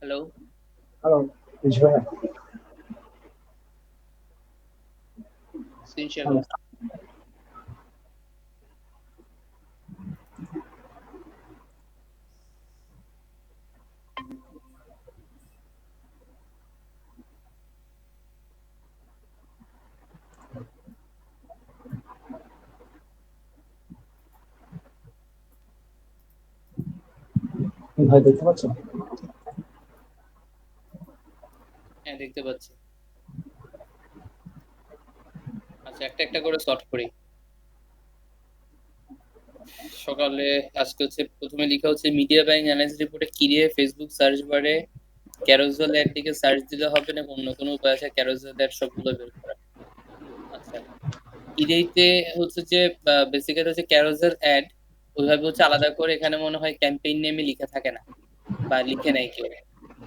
Hello, hello, জি ভাইয়া। সিনশাল hello, ভাই দেখতে পাচ্ছেন? হ্যাঁ দেখতে পাচ্ছি। আচ্ছা, একটা একটা করে সলভ করি। সকালে আজকে হচ্ছে প্রথমে লেখা হচ্ছে মিডিয়া বাইং অ্যানালাইসিস রিপোর্টে কিরিয়ে ফেসবুক সার্চ বারে ক্যারোজেল অ্যাড দিকে সার্চ দিলে হবে না অন্য কোনো উপায় আছে ক্যারোজেল অ্যাড সবগুলো বের করা? আচ্ছা, কিরিয়েতে হচ্ছে যে বেসিক্যালি হচ্ছে ক্যারোজেল অ্যাড ওইভাবে হচ্ছে আলাদা করে এখানে মনে হয় ক্যাম্পেইন নেমে লেখা থাকে না বা লিখে নাই কেউ।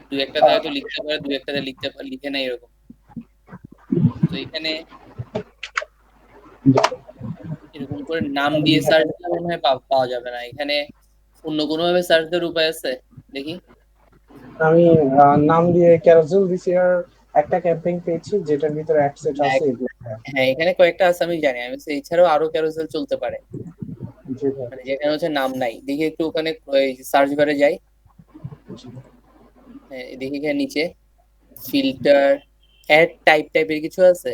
দু একটাতে আহ, হয়তো লিখতে পারে, দু একটাতে লিখতে পারে, লিখে নাই এরকম। তো এখানে এরকম করে নাম দিয়ে সার্চ দিলে মনে হয় পাওয়া যাবে না এখানে। অন্য কোনো ভাবে সার্চ দেওয়ার উপায় আছে? দেখি। আমি নাম দিয়ে ক্যারোজেল দিছি আর একটা ক্যাম্পেইন পেয়েছি যেটার ভিতরে অ্যাডসেট হ্যাঁ আছে এগুলো। হ্যাঁ, হ্যাঁ, এখানে কয়েকটা আছে আমি জানি, আমি বলছি এছাড়াও আরো ক্যারোসেল চলতে পারে, জি ভাই। মানে যেখানে হচ্ছে নাম নাই। দেখি একটু ওখানে সার্চ বারে যাই। জি। হ্যাঁ, দেখি এখানে নিচে ফিল্টার অ্যাড টাইপ টাইপের কিছু আছে।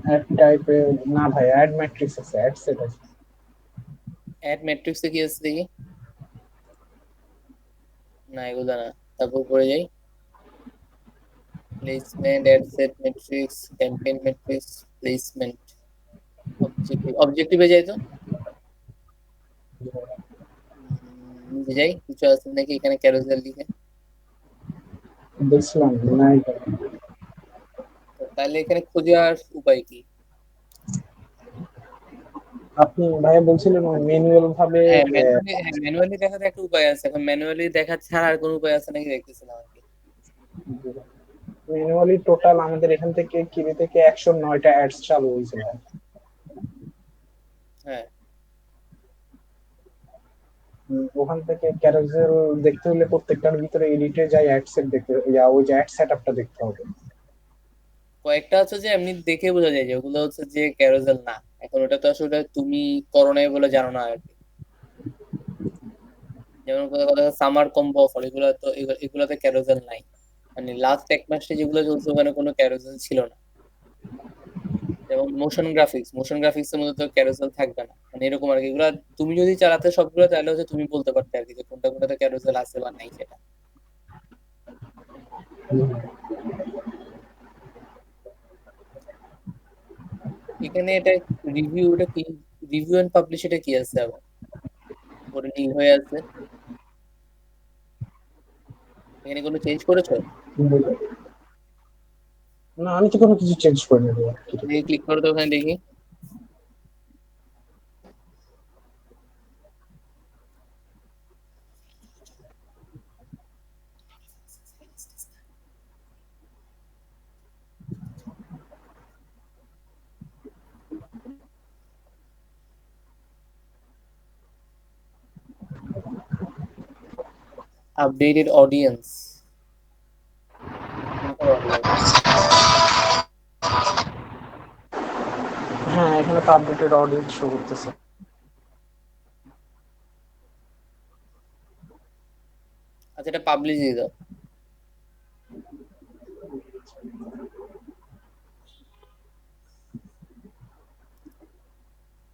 অ্যাড টাইপের না ভাই, অ্যাড ম্যাট্রিক্স আছে, অ্যাডসেট আছে। অ্যাড ম্যাট্রিক্সে কি আছে দেখি। না, এগুলো না। তারপর পরে যাই placement, ad set matrix, campaign matrix, placement, অবজেক্টিভে যাই তো। জি ভাই। নিজে যাই, কিছু আছে নাকি এখানে ক্যারোসেল লিখে। দেখছিলাম নাই ভাই। তো তাহলে এখানে খোঁজার উপায় কি? আপনি ভাইয়া বলছিলেন ম্যানুয়াল ভাবে হ্যাঁ ম্যানুয়ালি, হ্যাঁ ম্যানুয়ালি দেখার একটা উপায় আছে, এখন ম্যানুয়ালি দেখা ছাড়া আর কোনো উপায় আছে নাকি দেখতেছিলাম আর কি। ম্যানুয়ালি টোটাল আমাদের এখান থেকে কিনে থেকে 109টা অ্যাডস চালু হয়েছিল। হ্যাঁ, ওখান থেকে ক্যারোসেল দেখতে হলে প্রত্যেকটার ভিতরে এডিটে যাই অ্যাডসেট দেখতে, ওই যে অ্যাড সেটআপটা দেখতে হবে। কয়েকটা আছে যে এমনি দেখে বোঝা যায় যে ওগুলো হচ্ছে যে ক্যারোসেল না। এখন ওটা তো আসলে তুমি করো নাই বলে জানো না আর কি। যেমন কথা কথা সামার কম্বো অফার, এগুলো তো এগুলাতে ক্যারোসেল নাই। মানে লাস্ট এক মাসে যেগুলো চলছে ওখানে কোনো ক্যারোসেল ছিল না। যেমন মোশন গ্রাফিক্স এর মধ্যে তো ক্যারোসেল থাকবে না, মানে এরকম আর কি। এগুলা তুমি যদি চালাতে সবগুলো তাহলে হচ্ছে তুমি বলতে পারতে আর কি যে কোনটা কোনটাতে ক্যারোসেল আছে বা নাই সেটা। এখানে এটা রিভিউ, এটা কি রিভিউ এন্ড পাবলিশ, এটা কি আছে আবার পরে নীল হয়ে আছে? এখানে কোনো চেঞ্জ করেছো? না, আমি তো কোনো কিছু চেঞ্জ করিনি ভাইয়া। দেখি, ক্লিক করো তো ওখানে দেখি। Updated audience, inter audience. হ্যাঁ, এখানে তো আপডেটেড অডিয়েন্স শো করতেছে। আচ্ছা, এটা পাবলিশ দিয়ে দাও।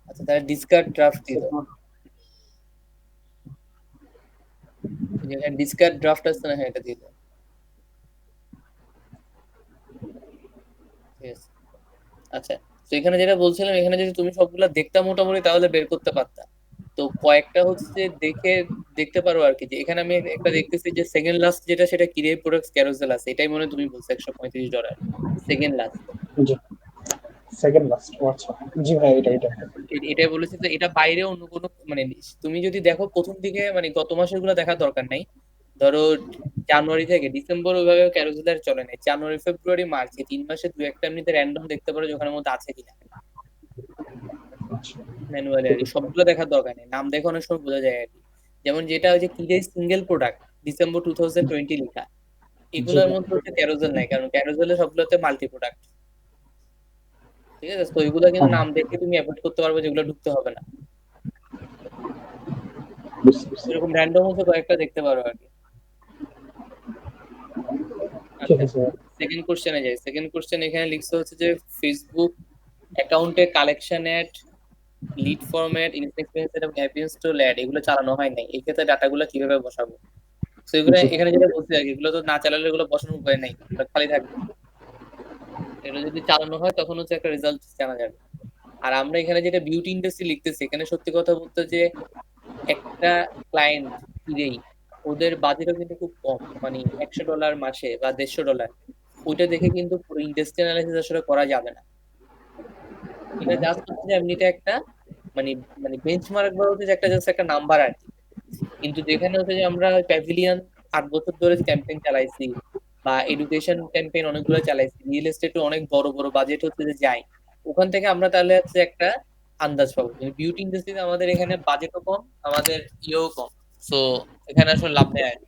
আচ্ছা, তাহলে ডিসকার্ড ড্রাফট দিয়ে দাও। যেখানে ডিসকার্ড ড্রাফট আছে না, হ্যাঁ এটা দিয়ে দাও। ঠিক আছে। আচ্ছা, তো এখানে যেটা বলছিলাম, এখানে যদি তুমি সবগুলা দেখতা মোটামুটি তাহলে বের করতে পারতা। তো কয়েকটা হচ্ছে যে দেখে দেখতে পারো আর কি। যে এখানে আমি একটা দেখতেছি যে সেকেন্ড লাস্ট যেটা, সেটা কিরে প্রোডাক্টস ক্যারোসেল আছে, এটাই মনে হয় তুমি বলছো $135 সেকেন্ড লাস্ট। জি, সেকেন্ড লাস্ট। আচ্ছা, জি ভাই, এটা এটাই বলেছে যে এটা বাইরে অন্য কোনো মানে তুমি যদি দেখো প্রথম দিকে, মানে গত মাসের গুলো দেখার দরকার নাই। ধরো জানুয়ারি থেকে ডিসেম্বর ওইভাবে ক্যারোসেল চলে নাই, জানুয়ারি ফেব্রুয়ারি মার্চ এই 3 মাসে দু একটা এমনিতে র্যান্ডম দেখতে পারো যে ওখানের মধ্যে আছে কিনা আচ্ছা, ম্যানুয়ালি আর ঠিক কি। আছে। সবগুলো দেখার দরকার নেই, নাম দেখে অনেক সময় বোঝা যায় আর কি। যেমন যেটা ওই যে কিরে সিঙ্গেল প্রোডাক্ট ডিসেম্বর 2020 লেখা, জি এগুলোর ভাই। মধ্যে হচ্ছে ক্যারোজেল নাই, কারণ ক্যারোজেলে সবগুলোতে মাল্টি প্রোডাক্ট। ঠিক আছে, তো এগুলো কিন্তু হ্যাঁ, নাম দেখে তুমি অ্যাভয়েড করতে পারবে, যেগুলো ঢুকতে হবে না। বুঝতে পারছি। এরকম র্যান্ডম হচ্ছে কয়েকটা দেখতে পারো আর কি। ঠিক আচ্ছা, আছে ভাই। সেকেন্ড কোশ্চেনে যাই। সেকেন্ড কোশ্চেন এখানে লিখছে হচ্ছে যে ফেসবুক অ্যাকাউন্টে collection ad, lead format, influence এবং অ্যাপ ইনস্টল অ্যাড এগুলো চালানো হয় নাই, এক্ষেত্রে ডাটাগুলো কিভাবে বসাবো? তো এগুলো জি এখানে যেটা বলছি আর কি, এগুলো তো না চালালে এগুলো বসানোর উপায় নাই, এগুলো খালি থাকবে। এগুলো যদি চালানো হয় তখন হচ্ছে একটা রেজাল্ট জানা যাবে। আর আমরা এখানে যেটা বিউটি ইন্ডাস্ট্রি লিখতেছি, এখানে সত্যি কথা বলতে যে একটা ক্লায়েন্ট কিরেই ওদের বাজেটও কিন্তু খুব কম, মানে $100 মাসে বা $150, ওইটা দেখে কিন্তু পুরো ইন্ডাস্ট্রি অ্যানালাইসিস আসলে করা যাবে না। এটা জাস্ট হচ্ছে যে এমনিতে একটা মানে মানে বেঞ্চমার্ক বা হচ্ছে যে একটা জাস্ট একটা নাম্বার আর কি। কিন্তু যেখানে হচ্ছে যে আমরা প্যাভিলিয়ন 8 বছর ধরে ক্যাম্পেইন চালাইছি, বা এডুকেশন ক্যাম্পেইন অনেকগুলো চালাইছি, রিয়েল এস্টেটে অনেক বড় বড় বাজেট হচ্ছে যে যাই, ওখান থেকে আমরা তাহলে হচ্ছে একটা আন্দাজ পাবো। কিন্তু বিউটি ইন্ডাস্ট্রিতে আমাদের এখানে বাজেটও কম, আমাদের ইয়েও কম, সো এখানে আসলে লাভ নেই আর কি।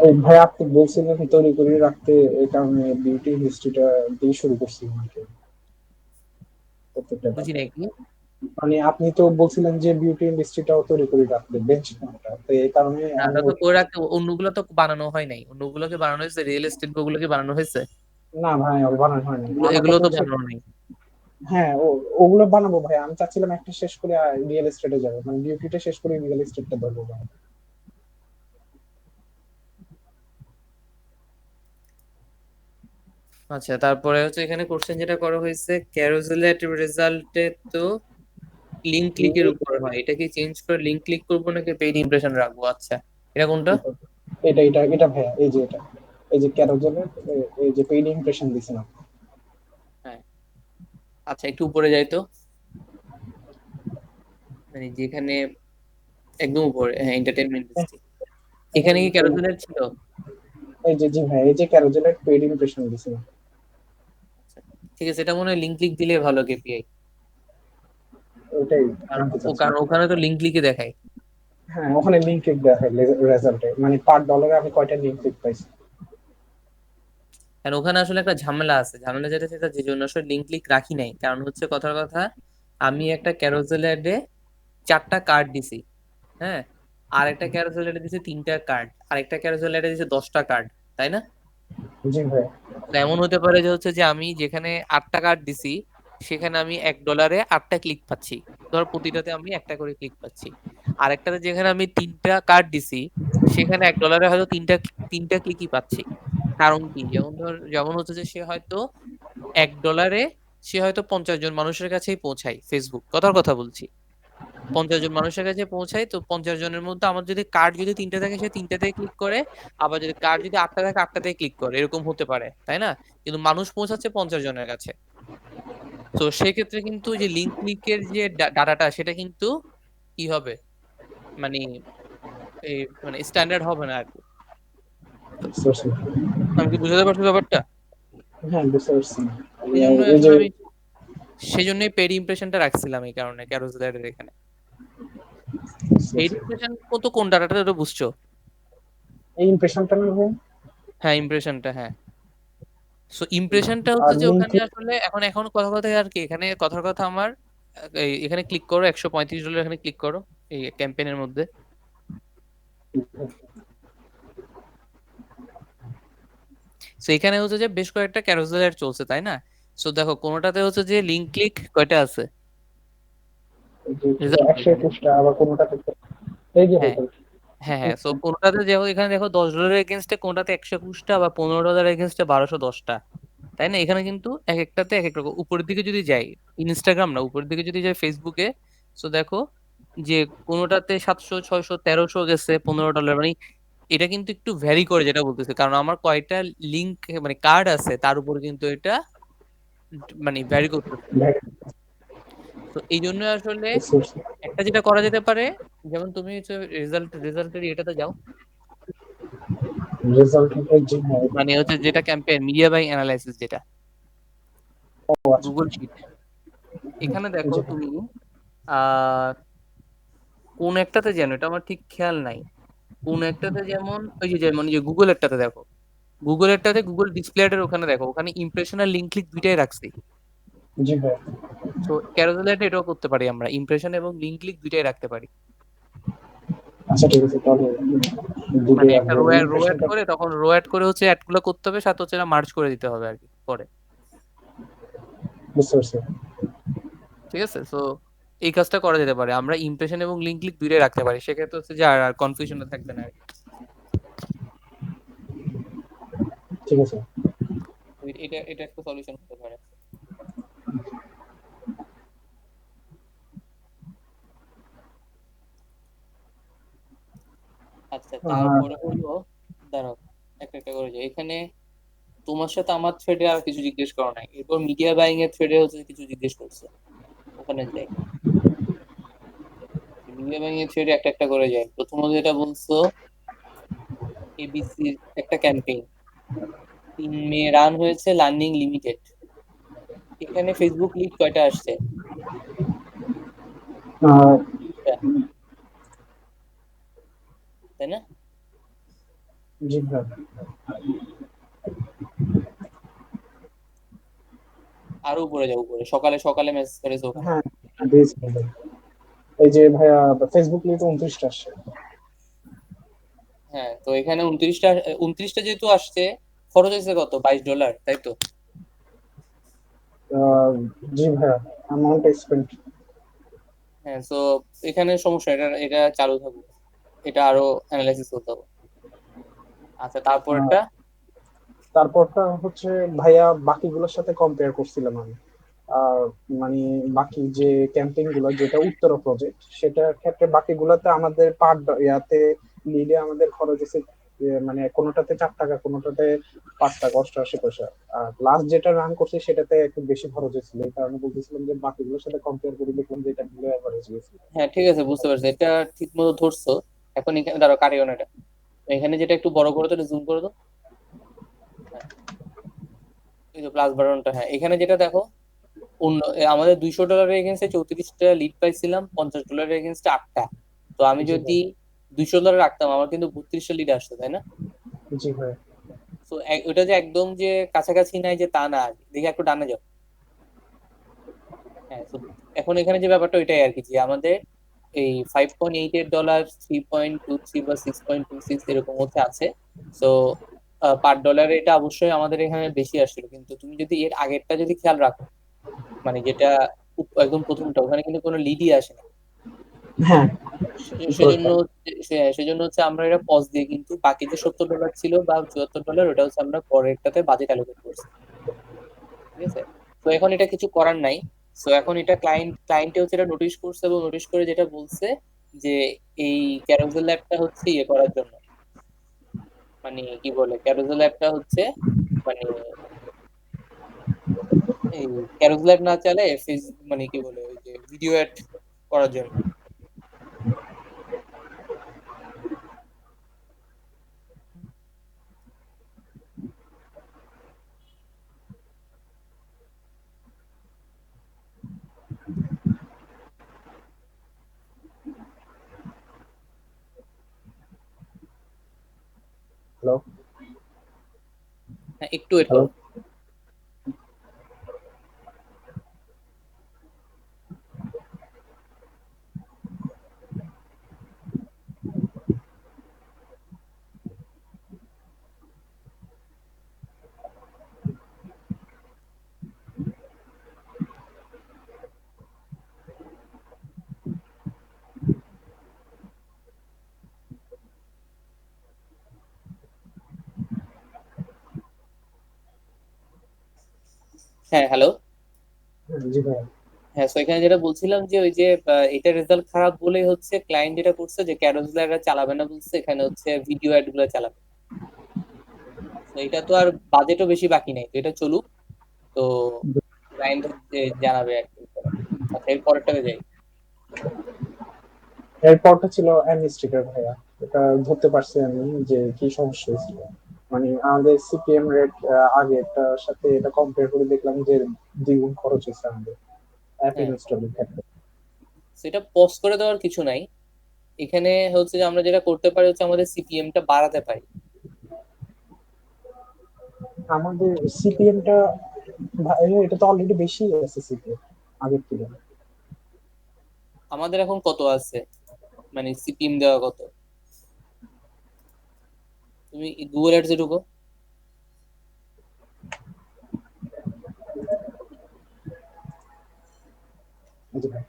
এই ভাই আপনি বলছিলেন তৈরি করে রাখতে, এই কারণে বিউটি হিস্ট্রিটা দিয়ে শুরু করছি আর কি, প্রত্যেকটা বুঝি ধাপে। নাই কি। মানে আপনি তো বলছিলেন যে বিউটি ইন্ডাস্ট্রিটাও তৈরি করে রাখতে বেঞ্চমার্কটা, তো এই কারণে না, আমি ওটা তো করে রাখতে, অন্যগুলো তো বানানো হয় নাই, অন্যগুলোকে বানানো হয়েছে, রিয়েল এস্টেট গুলোকে বানানো হয়েছে, না ভাই বানানো হয়নি এগুলো আমার এগুলো কথা তো হচ্ছে। বানানো নেই। হ্যাঁ ওগুলো বানাবো ভাই, আমি চাচ্ছিলাম একটা শেষ করে রিয়েল এস্টেটে যাবো, মানে বিউটিটা শেষ করে রিয়েল এস্টেটটা ধরবো ভাই। আচ্ছা, তারপরে হচ্ছে এখানে কোশ্চেন যেটা করা হয়েছে, ক্যারোজেলের রেজাল্টে তো লিঙ্ক ক্লিকের উপর হয়, এটা কি চেঞ্জ করে লিঙ্ক ক্লিক করবো নাকি পেইড ইমপ্রেশন রাখবো? আচ্ছা, এটা কোনটা? এটা ভাইয়া, এই যে এটা, এই যে ক্যারোজেলের এই যে পেইড ইমপ্রেশন দিছিলাম। হ্যাঁ, আচ্ছা, একটু উপরে যাই তো, মানে যেখানে একদম উপরে, হ্যাঁ, এন্টারটেইনমেন্ট ইন্ডাস্ট্রি, এখানে কি ক্যারোজেলের ছিল? এই যে জি ভাই, এই যে ক্যারোজেলের পেইড ইমপ্রেশন দিছিলাম। আচ্ছা, ঠিক আছে, এটা মনে হয় লিঙ্ক ক্লিক দিলে ভালো কেপিআই, ওটাই কারণ আনতে চাচ্ছিলাম। কারণ ওখানে তো লিঙ্ক ক্লিকই দেখায়। হ্যাঁ ওখানে লিঙ্ক ক্লিক দেওয়া হয় রেজাল্টে, মানে পার ডলারে আমি কয়টা লিঙ্ক ক্লিক পাইছি। কারণ ওখানে আসলে একটা ঝামেলা আছে, ঝামেলা যেটা সেটা যে জন্য আসলে লিঙ্ক ক্লিক রাখি নাই, কারণ হচ্ছে কথার কথা, আমি একটা ক্যারোজেল অ্যাডে 4টা কার্ড দিছি, হ্যাঁ, আর একটা ক্যারোসেল এটা দিছে 3টা কার্ড, আর একটা ক্যারোসেল এটা দিছে 10টা কার্ড, তাই না? জি ভাই। তো এমন হতে পারে যে হচ্ছে যে আমি যেখানে 8টা কার্ড দিছি, সেখানে আমি $1 8টা ক্লিক পাচ্ছি, ধর প্রতিটাতে আমি একটা করে ক্লিক পাচ্ছি। আর একটাতে যেখানে আমি 3টা কার্ড দিছি, সেখানে $1 হয়তো তিনটা তিনটা ক্লিকই পাচ্ছি। কারণ কি, যেমন হচ্ছে যে সে হয়তো $1 সে হয়তো 50 জন মানুষের কাছেই পৌঁছায়, ফেসবুক কথার কথা বলছি, 50 জন মানুষের কাছে পৌঁছায়, তো 50 জনের মধ্যে আমার যদি কার্ড যদি 3টা থাকে, সে 3টাতে ক্লিক করে, আবার যদি কার্ড যদি 8টা থাকে 8টাতে ক্লিক করে, এরকম হতে পারে, তাই না? কিন্তু মানুষ পৌঁছাচ্ছে 50 জনের কাছে, তো সেক্ষেত্রে কিন্তু যে লিঙ্ক ক্লিকের যে ডাটাটা, সেটা কিন্তু কি হবে, মানে এই মানে স্ট্যান্ডার্ড হবে না আর কি। বুঝতে পারছি। আমি কি বুঝতে পারছি ব্যাপারটা? হ্যাঁ বুঝতে পারছি। এই জন্য এই যে আসলে আমি সেই জন্যই পেড ইমপ্রেশনটা রাখছিলাম, এই কারণে ক্যারোসেলের এখানে বুঝতে পেড পারছি। ইমপ্রেশন কত, কোন ডাটাটা তো বুঝছো? এই ইমপ্রেশনটা না ভাই। হ্যাঁ, ইমপ্রেশনটা, হ্যাঁ। সো ইমপ্রেশনটা আর হচ্ছে যে লিঙ্ক ওখানে আসলে এখন এখন কথা কথা আর কি, এখানে কথার কথা আমার এখানে ক্লিক করো, $135 এখানে ক্লিক করো, এই ক্যাম্পেইনের মধ্যে। সো এখানে হচ্ছে যে বেশ কয়েকটা ক্যারোসেল অ্যাড চলছে, তাই না? সো দেখো কোনোটাতে হচ্ছে যে লিঙ্ক ক্লিক কয়টা আছে, রেজাল্ট একশো এখানে। একুশটা আবার কোনোটা থেকে, এই যে হ্যাঁ, হয়তো। হ্যাঁ, হ্যাঁ, সো কোনোটাতে দেখো, এখানে দেখো $10 এগেনস্টে কোনোটাতে 121টা, বা $15 এগেনস্টে 1210টা, তাই না? এখানে কিন্তু এক একটাতে এক এক রকম। উপরের দিকে যদি যাই, ইনস্টাগ্রাম না, উপরের দিকে যদি যাই ফেসবুকে, সো দেখো যে কোনোটাতে 700 600 1300 গেছে $15, মানে এটা কিন্তু একটু ভ্যারি করে, যেটা বলতেছে, কারণ আমার কয়টা লিঙ্ক মানে কার্ড আছে তার উপর কিন্তু এটা মানে ভ্যারি করতেছে। তো এই জন্য আসলে একটা যেটা করা যেতে পারে, যেমন তুমি হচ্ছে রেজাল্টের এটাতে যাও, রেজাল্ট জি হ্যাঁ। মানে হচ্ছে যেটা ক্যাম্পেইন মিডিয়া বাই অ্যানালাইসিস, যেটা ও আচ্ছা। গুগল শিট, এখানে দেখো জি তুমি আহ কোন একটাতে যেন, এটা আমার ঠিক খেয়াল নাই, কোন একটাতে যেমন ওই যে যেমন যে গুগলেরটাতে দেখো, গুগলেরটাতে গুগল ডিসপ্লেটার ওখানে দেখো, ওখানে ইমপ্রেশন আর লিঙ্ক ক্লিক দুইটাই রাখছি। জি ভাই। তো ক্যারোসেল এটাও করতে পারি, আমরা ইমপ্রেশন এবং লিঙ্ক ক্লিক দুইটাই রাখতে পারি। আচ্ছা ঠিক আছে, তাহলে মানে দুটোই একটা রাখবো, রো রো অ্যাড ইমপ্রেশনটা। করে, তখন রো অ্যাড করে হচ্ছে অ্যাড গুলো করতে হবে, সাথে হচ্ছে মার্জ করে দিতে হবে আর কি পরে। বুঝতে পারছি। ঠিক আছে, তো এই কাজটা করা যেতে পারে, আমরা ইমপ্রেশন এবং লিঙ্ক ক্লিক দুইটাই রাখতে পারি, সেক্ষেত্রে হচ্ছে যে আর কনফিউশন থাকবে না আর কি। ঠিক আছে। তো এটা এটা একটা সলিউশন হতে পারে। আচ্ছা আর তারপরে হলো, দাঁড়াও একটা একটা করে যাই এখানে। তোমার সাথে আমার থ্রেডে আর কিছু জিজ্ঞেস করা নাই, এরপর মিডিয়া বাইং এর থ্রেডে হচ্ছে কিছু জিজ্ঞেস করছে, ওখানে যাই। মিডিয়া বাইং এর থ্রেডে একটা একটা করে যাই। প্রথমত যেটা বলছো, এবিসির একটা ক্যাম্পেইন 3 মে রান হয়েছে, লার্নিং লিমিটেড। এখানে ফেসবুক লিড কয়টা আসছে? আহ, টা, তাই না? জি ভাই। আরো উপরে যাও, উপরে সকালে সকালে মেসেজ করেছে ওখানে। হ্যাঁ, দিয়েছি ভাই। এই যে ভাইয়া, ফেসবুক নিয়ে তো 29টা আসছে। হ্যাঁ, তো এখানে 29টা, 29টা যেহেতু আসছে, খরচ হয়েছে কত, $22, তাই তো? আহ, জি ভাইয়া, অ্যামাউন্ট এক্সপেন্ড। হ্যাঁ, তো এখানে সমস্যা, এটা এটা চালু থাকুক, এটা আরো অ্যানালাইসিস করতে হবে। আচ্ছা তারপরটা। তারপরটা হচ্ছে ভাইয়া, বাকিগুলোর সাথে কম্পেয়ার করছিলাম আমি। আর মানে বাকি যে ক্যাম্পেইন গুলো, যেটা উত্তরা প্রজেক্ট, সেটার ক্ষেত্রে বাকিগুলোতে আমাদের পার ইয়াতে লিডে আমাদের খরচ হচ্ছে মানে কোনোটাতে 4 টাকা, কোনোটাতে 5 টাকা 88 পয়সা। আর লাস্ট যেটা রান করছে সেটাতে একটু বেশি খরচ হয়েছিল, এই কারণে বলতেছিলাম যে বাকিগুলোর সাথে কম্পেয়ার করে দেখলাম যে এটা মিলে অ্যাভারেজ গেছে। হ্যাঁ ঠিক আছে, বুঝতে পারছি, এটা ঠিক মতো ধরছো। এখন এখানে ধরো কারিও না এটা, এখানে যেটা একটু বড় করে তো, জুম করে দাও। হ্যাঁ, এই যে প্লাস বাটনটা, হ্যাঁ এখানে যেটা দেখো, আমাদের $200 এগেনস্টে 34টা লিড পাইছিলাম, $50 এগেনস্টে 8টা। তো আমি জি যদি ভাই। $200 রাখতাম, আমার কিন্তু 32টা লিড আসতো, তাই না? জি ভাই। তো ওটা যে একদম যে কাছাকাছি নাই যে তা না, দেখে একটু ডানে যাও। হ্যাঁ, তো এখন এখানে যে ব্যাপারটা ওইটাই আর কি, যে আমাদের এই $5.88, 3.23 বা 6.26 এরকম হচ্ছে আছে। তো পার ডলারে এটা অবশ্যই আমাদের এখানে বেশি আসছিল, কিন্তু তুমি যদি এর আগেরটা যদি খেয়াল রাখো, মানে যেটা একদম প্রথমটা, ওখানে কিন্তু কোনো লিডই আসে না। হ্যাঁ, সেজন্য উপরেরটা। সেজন্য হচ্ছে আমরা এটা পজ দিয়ে, কিন্তু বাকি যে $70 ছিল বা $74, ওটা হচ্ছে আমরা পরেরটাতে বাজেট অ্যালোকেট করছি। ঠিক আছে, তো এখন এটা কিছু করার নাই। তো এখন এটা ক্লায়েন্টে হচ্ছে এটা নোটিশ করছে, এবং নোটিশ করে যেটা বলছে যে এই ক্যারোসেল অ্যাপটা হচ্ছে ইয়ে করার জন্য, মানে কি বলে, ক্যারোসেল অ্যাপটা হচ্ছে মানে এই ক্যারোসেল অ্যাপ না চালে মানে কি বলে ওই যে ভিডিও অ্যাড করার জন্য। হ্যালো। হ্যাঁ, একটু ওয়েট হ্যালো। করো। হ্যাঁ হ্যালো। জি ভাই। হ্যাঁ, তো এখানে যেটা বলছিলাম যে ওই যে এটা রেজাল্ট খারাপ বলেই হচ্ছে ক্লায়েন্ট যেটা করছে যে ক্যারোসেল চালাবে না বলছে, এখানে হচ্ছে ভিডিও অ্যাড গুলো চালাবে। তো এটা তো আর বাজেটও বেশি বাকি নেই, তো এটা চলুক। তো ক্লায়েন্ট জানাবে আর কি পরে। আচ্ছা এর পরেরটাতে যাই। এরপরটা ছিল অ্যামনেস্টিকার ভাইয়া। এটা ধরতে পারছি আমি যে কি সমস্যা হয়েছিল। মানে আমাদের সিপিএম রেট আগেরটার সাথে এটা কম্পেয়ার করে দেখলাম যে দ্বিগুণ খরচ হয়েছে আমাদের অ্যাপ হ্যাঁ, ইনস্টলের ক্ষেত্রে। সেটা পজ করে দেওয়ার কিছু নাই। এখানে হচ্ছে যে আমরা যেটা করতে পারি হচ্ছে আমাদের সিপিএমটা বাড়াতে পারি। আমাদের সিপিএমটা, এটা তো অলরেডি বেশি আছে সিপিএম আগের তুলনায়। আমাদের এখন কত আছে, মানে সিপিএম দেওয়া কত? তুমি গুগল অ্যাডসে ঢুকো। এই যে ভাই,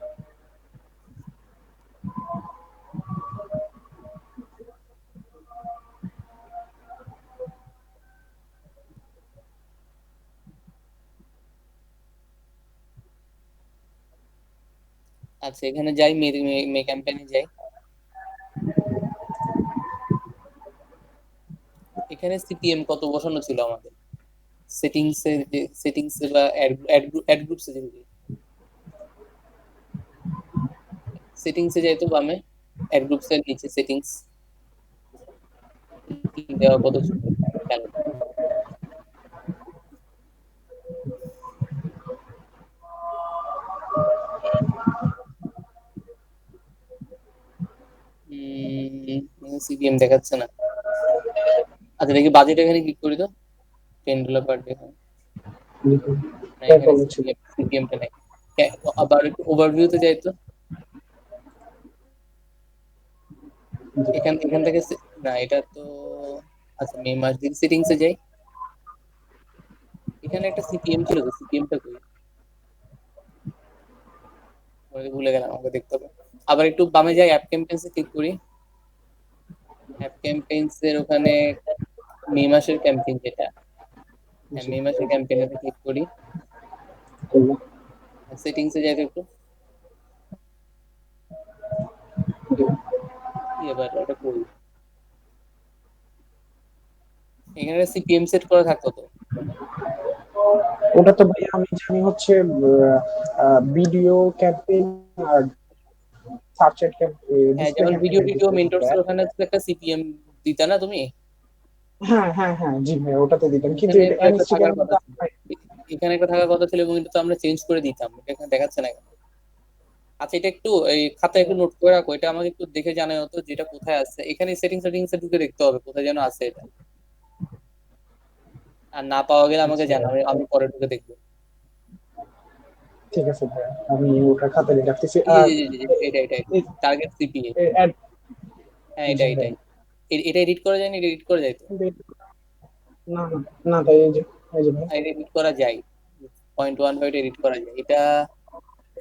আচ্ছা এখানে যাই, মে মে ক্যাম্পেইনে যাই। এখানে সিপিএম কত বসানো ছিল আমাদের সেটিংসে, যে সেটিংসে বা অ্যাড গ্রুপসে যে সেটিংসে যাই তো বামে, অ্যাড গ্রুপস এর নিচে সেটিংস দেওয়া কত ছিল খেয়াল করো। সিপিএম দেখাচ্ছে না। আচ্ছা দেখি বাজেট, এখানে ক্লিক করি তো, $10 পার ডে। লিখুন। না এখানে কত ছিল? সিপিএমটা নেই। আবার একটু ওভারভিউতে যাই তো। জি। এখান এখান থেকে না এটা তো, আচ্ছা মে মাস দিন সেটিংসে যাই। এখানে একটা সিপিএম ছিল তো, সিপিএমটা কই, আমি ভুলে গেলাম, আমাকে দেখতে হবে। আবার একটু বামে যাই, অ্যাপ ক্যাম্পেইনসে ক্লিক করি। অ্যাপ ক্যাম্পেইনস এর ওখানে মে মাসের ক্যাম্পেইন যেটা, হ্যাঁ জি, মে মাসের ক্যাম্পেইনে ক্লিক করি। করলাম। সেটিংসে যাই তো একটু। জি। কি এবার এটা কই, এখানে সিপিএম সেট করা থাকতো তো। ওটা তো ভাই আমি জানি হচ্ছে ভিডিও ক্যাম্পেইন আর সার্চ এড হ্যাঁ ডিসপ্লে যেমন ভিডিও ক্যাম্পেইনের টিডিও ভিতরে দুটো মেন্টরস এর অ্যাড। ওখানে তো একটা সিপিএম দিতা না তুমি? হ্যাঁ হ্যাঁ হ্যাঁ, জি ভাই ওটাতে দিতাম, কিন্তু এখানে এটা তো একটা থাকার এনএসটিকের কথা মধ্যে ছিল, এখানে একটা থাকার কথা ছিল, এবং এটা তো আমরা চেঞ্জ করে দিতাম, এটা এখানে দেখাচ্ছে না কেন? আচ্ছা এটা একটু এই খাতায় একটু নোট করে রাখো, এটা আমাকে একটু দেখে জানাই হতো যেটা কোথায় আছে। এখানে সেটিংস এ ঢুকে দেখতে হবে কোথায় যেন আছে এটা। আর না পাওয়া গেলে আমাকে আচ্ছা জানাও, আমি পরে ঢুকে দেখবো। ঠিক আছে ভাই, আমি ওটা খাতায় রাখতেছি। এই আর যে এটা এটা টার্গেট সিপিএ। অ্যাড, হ্যাঁ জি এটা ভাই। এটাই। এটা এডিট করা যায় না, এটা এডিট করা যায় তো? না না না ভাই, এই যে, এই যে ভাই। এটা এডিট করা যায়, 0.15 এডিট করা যায় এটা।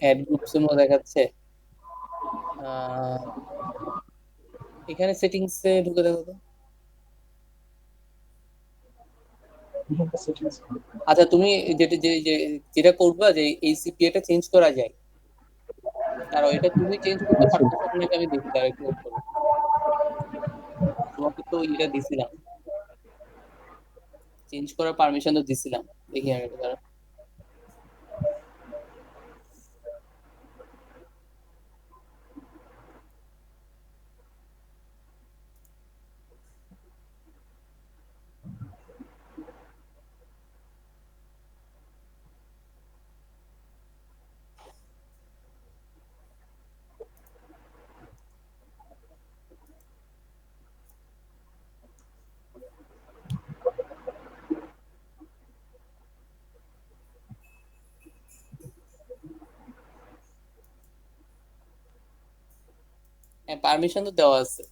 অ্যাড গ্রুপস এর মধ্যে দেখাচ্ছে। আহ, এখানে সেটিংস এ ঢুকে দেখো তো। সেটিংস। আচ্ছা তুমি যেটা যেটা করবা যে এই সিপিএ টা চেঞ্জ করা যায়, দাঁড়াও এটা তুমি চেঞ্জ করতে আচ্ছা, পারতেছো নাকি আমি দেখি, দাঁড়াও একটু wait করো। তোমাকে তো এটা দিছিলাম, চেঞ্জ করার পারমিশন তো দিছিলাম, দেখি আমি এটা, দাঁড়াও। হ্যাঁ পারমিশন তো দেওয়া আছে।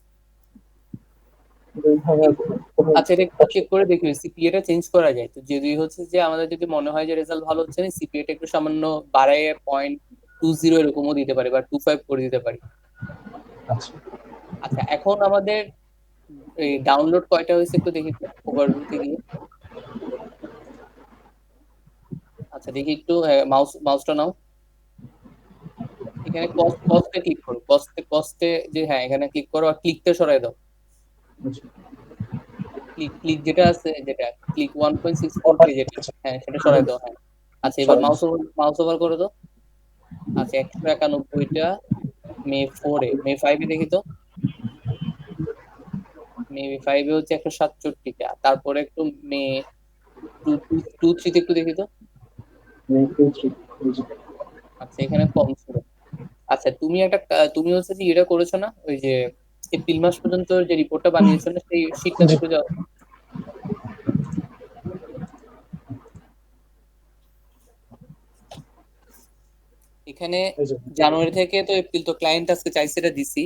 ভাইয়া কোনো আচ্ছা এটা একটু চেক অপশন। করে দেখি সিপিএ টা চেঞ্জ করা যায় তো, যদি হচ্ছে যে আমাদের যদি মনে হয় যে রেজাল্ট ভালো হচ্ছে না, সিপিএ টা একটু সামান্য বাড়ায় 0.20 এরকমও দিতে পারি বা 25 করে দিতে পারি। আচ্ছা, আচ্ছা এখন আমাদের এই ডাউনলোড কয়টা হয়েছে একটু দেখি তো ওভারভিউতে গিয়ে। আচ্ছা দেখি একটু, মাউসটা নাও, এখানে কস্টে ক্লিক করো, কস্টে যে, হ্যাঁ এখানে ক্লিক করো আর ক্লিকটা সরাই দাও। আচ্ছা। ক্লিক ক্লিক যেটা আছে, যেটা ক্লিক 1.64K যেটা, আচ্ছা, হ্যাঁ সেটা সরাই দাও, হ্যাঁ। আচ্ছা এবার সরি। মাউস ওভার করে দাও। আচ্ছা 191টা মে 4-এ, মে 5-এ দেখি তো। মে 5-এ হচ্ছে 167টা, তারপরে একটু মে 2-3-তে একটু দেখি তো। নেই, টু থ্রি। আচ্ছা এখানে কম ছিল। আচ্ছা, তুমি হচ্ছে যে এটা করেছো না, ওই যে এপ্রিল মাস পর্যন্ত যে রিপোর্টটা বানিয়েছো না, সেই শীটটাতে জি, একটু যাও। এখানে এই যে জানুয়ারি থেকে তো এপ্রিল তো ক্লায়েন্ট আজকে চাইছে, এটা দিছি।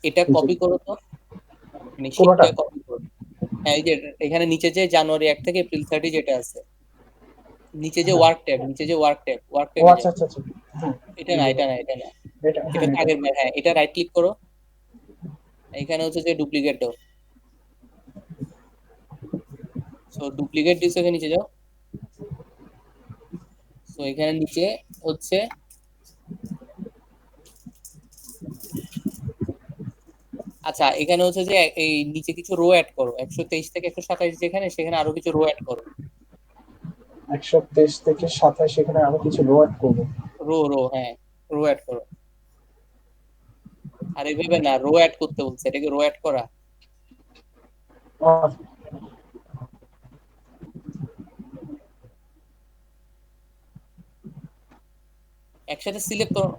এটা জি, কপি করো তো, মানে পুরোটা। শীটটা কপি করো। হ্যাঁ, এই যে এখানে নিচে যে জানুয়ারি 1 থেকে এপ্রিল 30 যেটা আছে, নিচে যে হ্যাঁ। ওয়ার্ক ট্যাব, নিচে যে ওয়ার্ক ও ট্যাবে আচ্ছা যাও। আচ্ছা আচ্ছা। হ্যাঁ, এটা না, এটা না, এটা না, এটা, এটা হ্যাঁ তো এটা। আগের বার। হ্যাঁ, এটা রাইট ক্লিক করো। এখানে হচ্ছে যে ডুপ্লিকেট দাও। সো ডুপ্লিকেট দিছো, এখানে নিচে যাও। সো এখানে নিচে হচ্ছে, আচ্ছা এখানে হচ্ছে যে এই নিচে কিছু রো অ্যাড করো, 123 থেকে 127 যেখানে, সেখানে আরো কিছু রো অ্যাড করো। 123 থেকে 27, এখানে আরো কিছু লোড করবো। রো, হ্যাঁ, রো অ্যাড করো। আর এইভাবে না, রো অ্যাড করতে বলছে, এটাকে রো অ্যাড করা। আহ, একসাথে সিলেক্ট করো।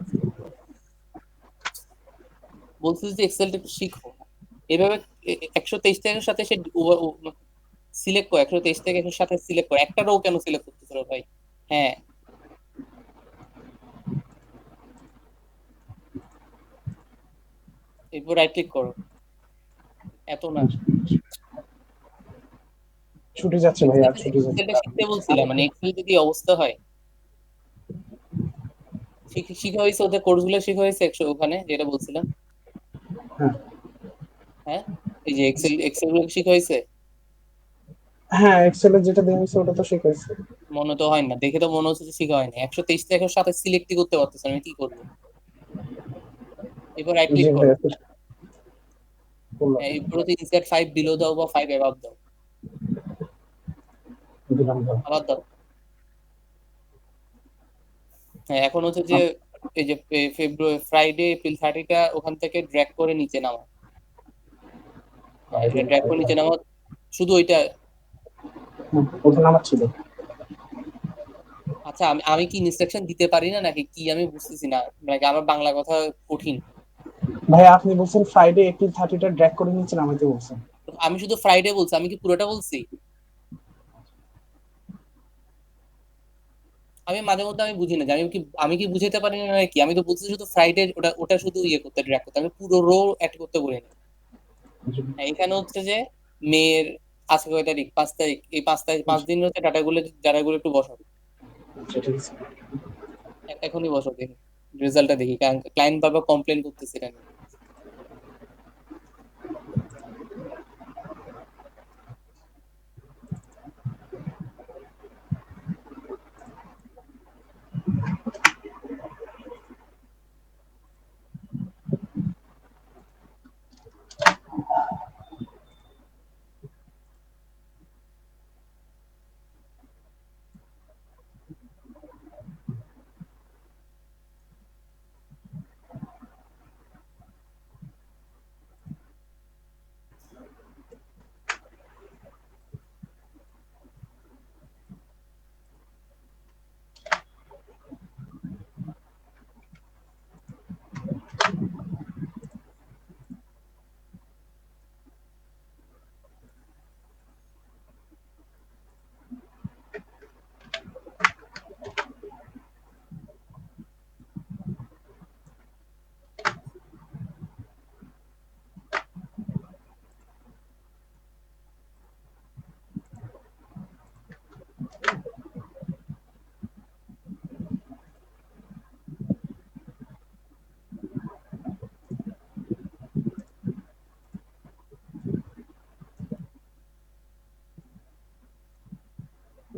বলছে যে এক্সেলটা একটু শিখো এভাবে। 123 থেকে সাথে সে সিলেক্ট করো, 123 থেকে 107 সিলেক্ট করো। একটা রো কেন সিলেক্ট করতেছো রে ভাই? হ্যাঁ, এরপর রাইট ক্লিক করো। এত না। ছুটে যাচ্ছে ভাই, আর ছুটে যাচ্ছে। এক্সেলটা শিখতে বলছিলাম, মানে এক্সেল যদি এই অবস্থা হয়। শিখা হয়েছে, ওদের কোর্স গুলো শিখা হয়েছে ওখানে যেটা বলছিলাম। হ্যাঁ, হ্যাঁ, এই যে এক্সেল গুলো শিখা হয়েছে। হ্যাঁ এক্সেলের যেটা দেওয়া হয়েছে ওটা তো শিখাইছে। মনে তো হয় না, দেখে তো মনে হচ্ছে যে শিখা হয়নি। 123 থেকে 127 সিলেক্টই করতে পারতেছে না, আমি কি করবো? এরপর রাইট জি ক্লিক করো। ভাইয়া, করলাম। হ্যাঁ, এরপর হচ্ছে ইনসার্ট 5 বিলো দাও বা 5 অ্যাবাভ দাও। দিলাম ভাই। আবার দাও। হ্যাঁ, এখন হচ্ছে যে এই যে ফেব্রুয়ারি, ফ্রাইডে এপ্রিল 30টা ওখান থেকে ড্র্যাগ করে নিচে নামাও। হ্যাঁ, এটা ড্র্যাগ করে নিচে নামাও, শুধু ওইটা। ওটা নামার ছিল। আচ্ছা, আমি আমি কি ইনস্ট্রাকশন দিতে পারি না নাকি কি, আমি বুঝতেছি না। মানে আমার বাংলা কথা কঠিন। ভাইয়া আপনি বলছেন ফ্রাইডে April 30টা ড্র্যাগ করে নিচ্ছেন, আমাকে বলছেন। আমি শুধু ফ্রাইডে বলছি, আমি কি পুরোটা বলছি? আমি মাঝে মধ্যে আমি বুঝি না যে আমি কি বুঝাতে পারি না নাকি। আমি তো বলছি শুধু ফ্রাইডে, ওটা ওটা শুধু ইয়ে করতে, ড্র্যাগ করতে, আমি পুরো রো অ্যাড করতে বলিনি। হ্যাঁ, এখানে হচ্ছে যে মেয়ের, আজকে কয় তারিখ? 5 তারিখ। এই 5 তারিখ, 5 দিন হচ্ছে ডাটাগুলো একটু বসাবো। আচ্ছা, ঠিক আছে। এখনই বসো, দেখি রেজাল্টটা দেখি, কারণ ক্লায়েন্ট বারবার কমপ্লেন করতেছে এটা নিয়ে।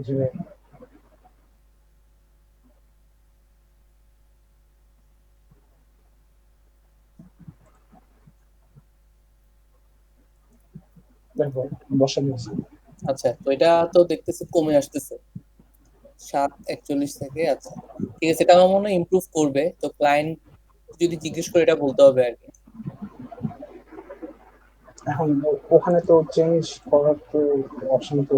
জি ভাই। দেখো, বসান আছে। আচ্ছা, তো এটা তো দেখতেছি কমে আসতেছে 7:41 থেকে। আচ্ছা, ঠিক আছে, এটা আমার মনে হয় ইমপ্রুভ করবে। তো ক্লায়েন্ট যদি জিজ্ঞেস করে, এটা বলতে হবে আর কি। এখন ওখানে তো চেঞ্জ করার তো অপশন তো।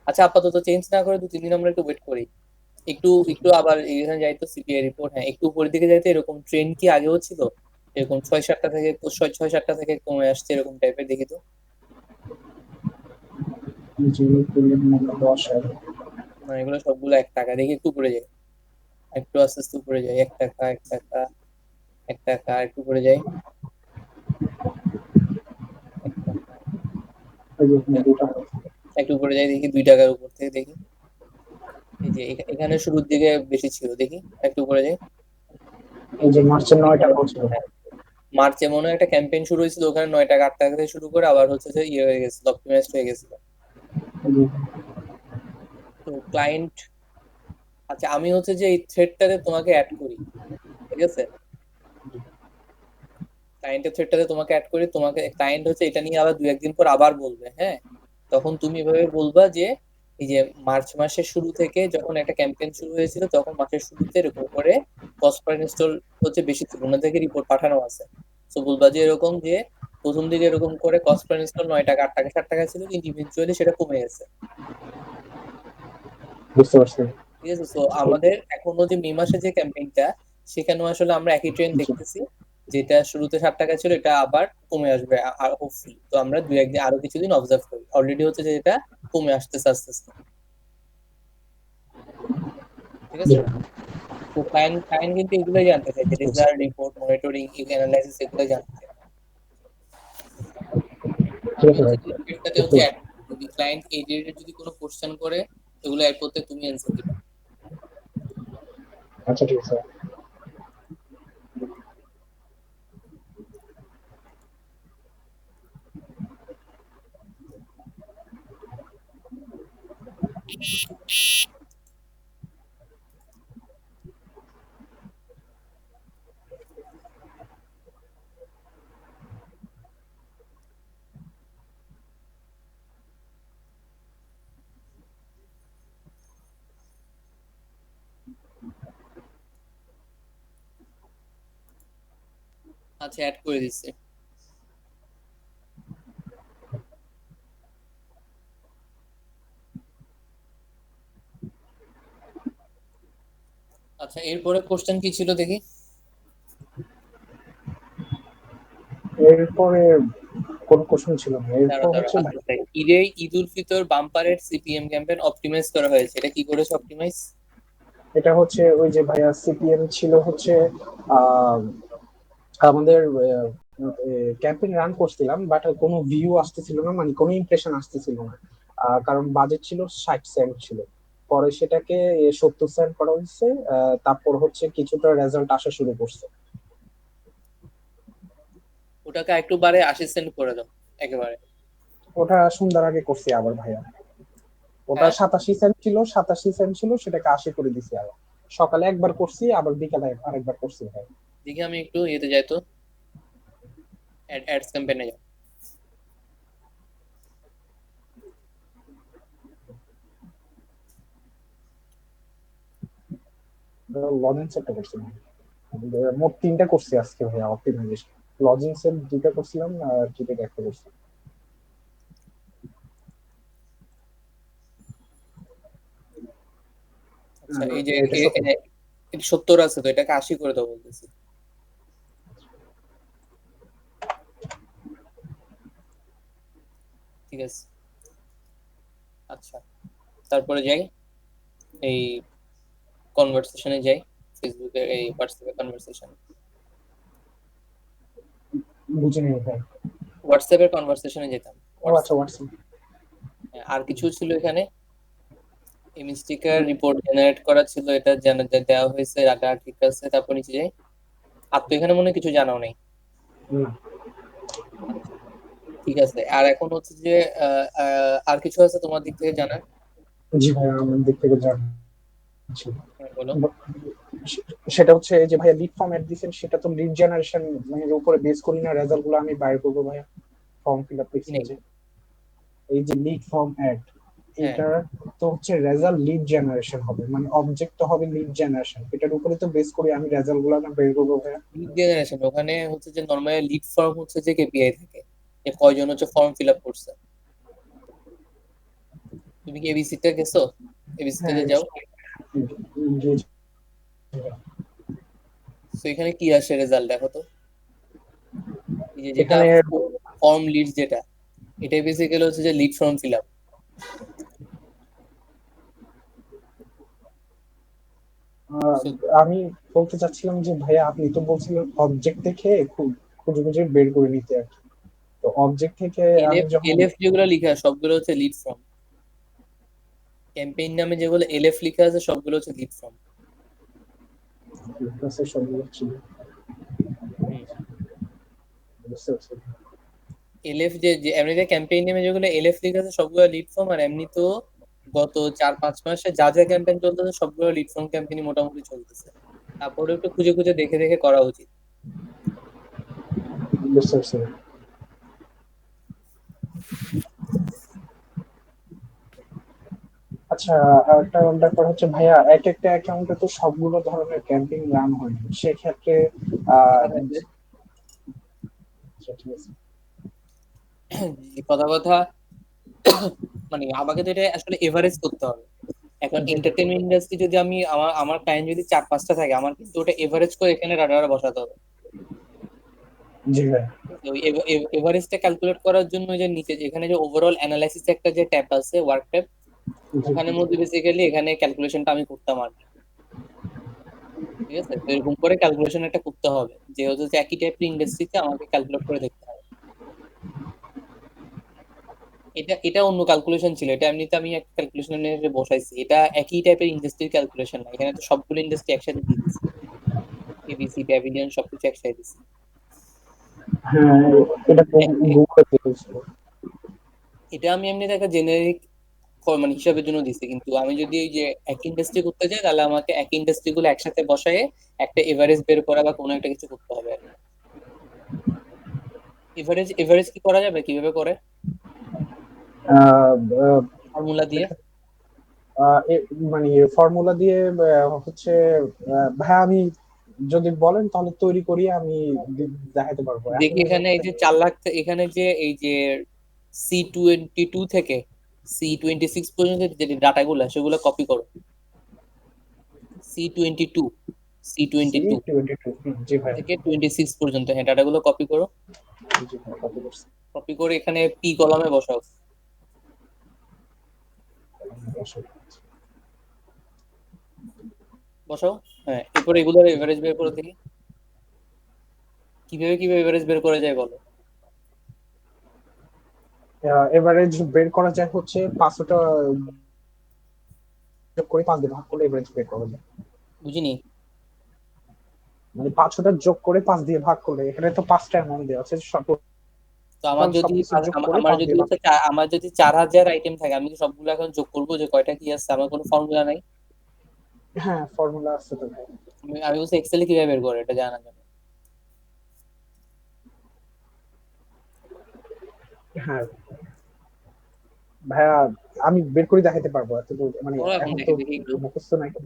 আচ্ছা, আপাতত চেঞ্জ না করে 2-3 দিন আমরা একটু ওয়েট করি। একটু আবার এখানে যাইতো সিপিআই রিপোর্ট, হ্যাঁ একটু উপরের দিকে যাইতো, এরকম ট্রেন্ড কি আগেও ছিল এরকম 6-7টা থেকে 6-7টা থেকে কমে আসছে এরকম টাইপের, দেখি তো। জি, করলেন মূল্য 10 না এগুলো সবগুলো 1 টাকা, দেখি একটু উপরে যায়, একটু আস্তে আস্তে উপরে যায়, 1 টাকা 1 টাকা 1 টাকা, একটু উপরে যায় 1 টাকা এই যে 2 টাকা, 2 টাকা। একটু উপরে যায় দেখি 2 টাকার উপর থেকে দেখি, এই যে এখানে শুরুর দিকে বেশি ছিল, দেখি একটু উপরে যায়। এই যে মার্চের 9 টাকা ছিল। হ্যাঁ, মার্চে মনে হয় একটা ক্যাম্পেইন শুরু হয়েছিল, ওখানে 9 টাকা 8 টাকা থেকে শুরু করে আবার হচ্ছে যে ইয়ে হয়ে গেছিল, অপটিমাইজড হয়ে গেছিল। জি, তো ক্লায়েন্ট, আচ্ছা আমি হচ্ছে যে এই থ্রেডটাতে তোমাকে অ্যাড করি, ঠিক আছে, ক্লায়েন্টের থ্রেডটাতে তোমাকে অ্যাড করি, তোমাকে ক্লায়েন্ট হচ্ছে এটা নিয়ে আবার 2-1 দিন পর আবার বলবে, হ্যাঁ, তখন তুমি এভাবে বলবা যে এই যে মার্চ মাসের শুরু থেকে যখন একটা ক্যাম্পেইন শুরু হয়েছিল তখন মাসের শুরুতে এরকম করে কস্ট পার ইনস্টল হচ্ছে বেশি ছিল, ওনার থেকে রিপোর্ট পাঠানো আছে। তো বলবা যে এরকম যে প্রথম দিকে এরকম করে কস্ট পার ইনস্টল 9 টাকা 8 টাকা 7 টাকা ছিল, কিন্তু ইভেনচুয়ালি সেটা কমে গেছে, বুঝতে পারছি। ঠিক আছে। তো আমাদের এখনো যে মে মাসে যে ক্যাম্পেইনটা, সেখানেও আসলে আমরা একই ট্রেন্ড জি, দেখতেছি, যেটা শুরুতে 7 টাকা ছিল এটা আবার কমে আসবে আর হোপফুলি। তো আমরা 2-1 দিন আরো কিছুদিন অবজার্ভ করি, অলরেডি হচ্ছে যে এটা কমে আসতেছে আস্তে আস্তে, ঠিক জি, আছে। তো ক্লায়েন্ট ক্লায়েন্ট কিন্তু এগুলোই জানতে চাই, যে বুঝতে পারছি। রেজাল্ট রিপোর্ট মনিটরিং অ্যানালাইসিস এগুলোই জানতে চাই। ঠিক আমি আছে হচ্ছে ভাই, যে থ্রেডটাতে বুঝতে হচ্ছে পারছি। অ্যাড, যদি ক্লায়েন্ট এই রিলেটেড যদি কোনো কোশ্চেন করে এগুলো অ্যাড করতে তুমি অ্যান্সার দিবা। আচ্ছা ঠিক আছে। আচ্ছা অ্যাড করে দিচ্ছি। আচ্ছা এরপরে কোশ্চেন কি ছিল দেখি। এরপরে কোন কোশ্চেন ছিল না, দাঁড়া এরপর দাঁড়া, হচ্ছে আচ্ছা ভাই আচ্ছা, Eid ul Fitr বাম্পারের CPM campaign optimise করা হয়েছে, এটা কি করেছে অপটিমাইজ? এটা হচ্ছে ওই যে ভাইয়া সিপিএম ছিল হচ্ছে আহ, আমাদের ক্যাম্পেইন রান করছিলাম, বাট কোনো ভিউ আসতেছিল না, মানে কোনো ইমপ্রেশন আসতেছিল না। কারণ বাজেট ছিল 60 সেন্ট ছিল। পরে সেটাকে 70 সেন্ট করা হয়েছে। তারপর হচ্ছে কিছুটা রেজাল্ট আসা শুরু করছে। ওটাকে একটু বারে 80 সেন্ট করে দাও একেবারে। ওটা সন্ধ্যার আগে করছি আবার ভাইয়া। ওটা হ্যাঁ 87 সেন্ট ছিল, সেটাকে 80 করে দিছি আবার। সকালে একবার করছি, আবার বিকালে আরেকবার করছি ভাই। দেখি আমি একটু ইয়েতে যাই তো, অ্যাডস ক্যাম্পেইনে যাও। লজিং সেটটা করছিলাম। মোট 3টা করছি আজকে ভাইয়া অপটিমাইজেশন। লজিং সেট 2টা করছিলাম আর জিটেক একটা করছি। আচ্ছা এই যে এটা সত্য। 70 আছে, তো এটাকে 80 করে দাও বলতেছি। ঠিক আছে, আচ্ছা তারপরে যাই এই কনভারসেশনে যাই, ফেসবুকে এই হোয়াটসঅ্যাপে কনভারসেশন, বুঝিনি ভাই। হোয়াটসঅ্যাপের কনভারসেশনে যেতাম, ও আচ্ছা, হোয়াটসঅ্যাপ। হোয়াটসঅ্যাপ। হ্যাঁ, আর কিছু ছিল এখানে, এমএসটিকার রিপোর্ট জেনারেট করা ছিল, এটা জানা দেওয়া হয়েছে, রাখা ঠিক আছে, তারপর নিচে যাই। আর তো এখানে মনে হয় কিছু জানাও নেই। না। আচ্ছা ঠিক আছে, আর এখন হচ্ছে যে আর কিছু আছে তোমার দিক থেকে জানার? জি ভাই, আমার দিক থেকে জানছি। হ্যাঁ, বলো। সেটা হচ্ছে এই যে ভাইয়া লিড ফর্ম অ্যাড দিয়েছেন, সেটা তো লিড জেনারেশন মানে এর উপরে বেস করি না রেজাল্ট গুলো আমি বাইর করবো ভাইয়া। ফর্ম ফিল আপ কি লিখছেন নেই? যে এই যে লিড ফর্ম অ্যাড, হ্যাঁ, এটা তো হচ্ছে রেজাল্ট লিড জেনারেশন হবে, মানে অবজেক্ট তো হবে লিড জেনারেশন, এটার উপরে তো বেস করি আমি রেজাল্ট গুলো না বের করবো ভাইয়া। লিড জেনারেশন ওখানে হচ্ছে যে নর্মালি লিড ফর্ম হচ্ছে যে কেপিআই থাকে, যে কয়জন হচ্ছে ফর্ম ফিল আপ করছে। তুমি কি এবিসি টা গেছো? এবিসি তে হ্যাঁ, যাও। জি, তো এখানে কি আসে রেজাল্ট দেখো তো। এই যে যেটা এখানে ফর্ম লিড যেটা, এটাই বেসিক্যালি হচ্ছে যে লিড ফর্ম ফিল আপ। আহ, আমি বলতে চাচ্ছিলাম যে ভাইয়া আপনি তো বলছিলেন অবজেক্ট থেকে খুঁজে খুঁজে বের করে নিতে আর কি। তো অবজেক্ট থেকে আমি এলএফ যখন এলএফ যেগুলো লেখা আছে সবগুলো হচ্ছে লিড ফর্ম। ক্যাম্পেইন নামে যেগুলো এলএফ লেখা আছে সবগুলো হচ্ছে লিড ফর্ম। প্রসেস সবগুলো ছিল, হুম। বুঝতে পারছি। এলএফ যে যে এমনিতে ক্যাম্পেইন নেমে যেগুলো এলএফ লেখা আছে সবগুলো লিড ফর্ম, আর এমনি তো গত 4-5 মাসে যা যা ক্যাম্পেইন চলতেছে সবগুলো লিড ফর্ম ক্যাম্পেইনই মোটামুটি চলতেছে। তারপরে একটু খুঁজে খুঁজে দেখে দেখে করা উচিত। বুঝতে পারছি। আচ্ছা, একটা ব্যাপার হচ্ছে ভাইয়া এক একটা অ্যাকাউন্টে তো সবগুলো ধরনের ক্যাম্পেইন রান হয় না। সেক্ষেত্রে আহ দেখা যায় যে আচ্ছা, ঠিক আছে। কথা কথা মানে আমাকে তো এটা আসলে এভারেজ করতে হবে। এখন জি ভাই, এন্টারটেনমেন্ট ইন্ডাস্ট্রি যদি আমি আমার আমার ক্লায়েন্ট যদি 4-5টা থাকে, আমার কিন্তু ওটা এভারেজ করে এখানে রাডারে বসাতে হবে। জি ভাই, তো ওই এভারেজটা ক্যালকুলেট করার জন্য যে নিচে এখানে যে ওভারঅল অ্যানালাইসিস একটা যে ট্যাব আছে, ওয়ার্ক ট্যাব, জি ওখানের মধ্যে বেসিক্যালি এখানে ক্যালকুলেশনটা আমি করতাম আর কি। ঠিক আছে, তো এরকম করে ক্যালকুলেশন একটা করতে হবে, যেহেতু যে একই টাইপের ইন্ডাস্ট্রিতে আমাকে ক্যালকুলেট করে দেখতে হবে। এটা এটা অন্য ক্যালকুলেশন ছিল, এটা এমনিতে আমি একটা ক্যালকুলেশন নিয়ে বসাইছি, এটা একই টাইপের ইন্ডাস্ট্রির ক্যালকুলেশন না, এখানে তো সবগুলো ইন্ডাস্ট্রি একসাথে দিয়ে দিছি, এবিসি প্যাভিলিয়ন সবকিছু একসাথে দিছি। হ্যাঁ, এটা গুগলে দেখেছিল। এটা আমি এমনি একটা জেনারিক মানে হিসাবের জন্য দিছি, কিন্তু আমি যদি এই যে এক ইন্ডাস্ট্রি করতে যাই তাহলে আমাকে এক ইন্ডাস্ট্রি গুলো একসাথে বসায় একটা এভারেজ বের করা বা কোনো একটা কিছু করতে হবে আর কি। এভারেজ এভারেজ কি করা যাবে, কিভাবে করে? আহ, আহ, ফর্মুলা দিয়ে। মানে ফর্মুলা দিয়ে হচ্ছে ভাইয়া আমি যদি বলেন তাহলে তৈরি করি, আমি দেখাতে পারবো এখন দেখি এই এখানে এই মুহূর্তে। যে 4 লাখ, এখানে যে এই যে C22 থেকে C26 পর্যন্ত যে ডাটাগুলো সেগুলো কপি করো। C22, সি C22 22, জি ভাই, থেকে 26 পর্যন্ত, হ্যাঁ ডাটাগুলো কপি করো। জি ভাই, কপি করছি। কপি করে এখানে পি কলামে বসাও। বসাও। হ্যাঁ, এরপরে এগুলোর এভারেজ বের করে দেখি কিভাবে কিভাবে এভারেজ বের করা যায় বলো। এভারেজ বের করা যায় হচ্ছে 500টা যোগ করে 5 দিয়ে ভাগ করলে এভারেজ বের করা যায়। বুঝিনি। মানে 500টা যোগ করে 5 দিয়ে ভাগ করলে, এখানে তো 5টা অ্যামাউন্ট দেওয়া আছে, তো আমার যদি সবকিছু যোগ করে আমার 5 যদি দিয়ে ভাগ। হচ্ছে আমার যদি 4,000 আইটেম থাকে, আমি কি সবগুলো এখন যোগ করবো যে কয়টা কি আছে? আমার কোনো ফর্মুলা নাই। হ্যাঁ, ফর্মুলা আছে তো ভাই। আমি বলছি এক্সেলে কিভাবে বের করে এটা জানা যাবে। হ্যাঁ ভাইয়া, আমি বের করে দেখাতে পারবো, এত মানে করো এখন, এখন তো দেখি দেখি একটু। মুখস্থ নাই তো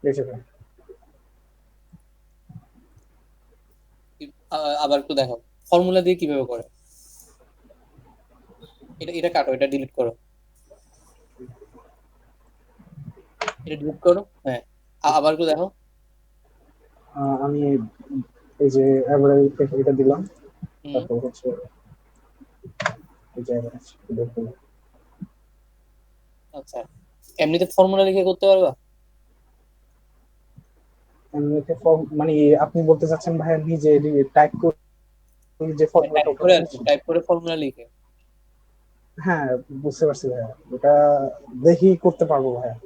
দেখে ভাই। আবার একটু দেখো ফর্মুলা দিয়ে কিভাবে করে। এটা এটা কাটো, এটা ডিলিট করো, এটা ডিলিট করো, হ্যাঁ। আবার একটু দেখো। আমি এই যে এভারেজ এটা দিলাম, হুম। তারপর হচ্ছে এই যে average বের করলাম। আচ্ছা, এমনিতে ফর্মুলা লিখে করতে পারবা? এমনিতে মানে আপনি বলতে চাচ্ছেন ভাইয়া নিজে টাইপ করে যে ফর্মুলাটা টাইপ ওটা করে আর কি, বলতেছেন? টাইপ করে ফর্মুলা লিখে। হ্যাঁ, বুঝতে পারছি ভাইয়া, ওটা দেখি করতে পারবো ভাইয়া।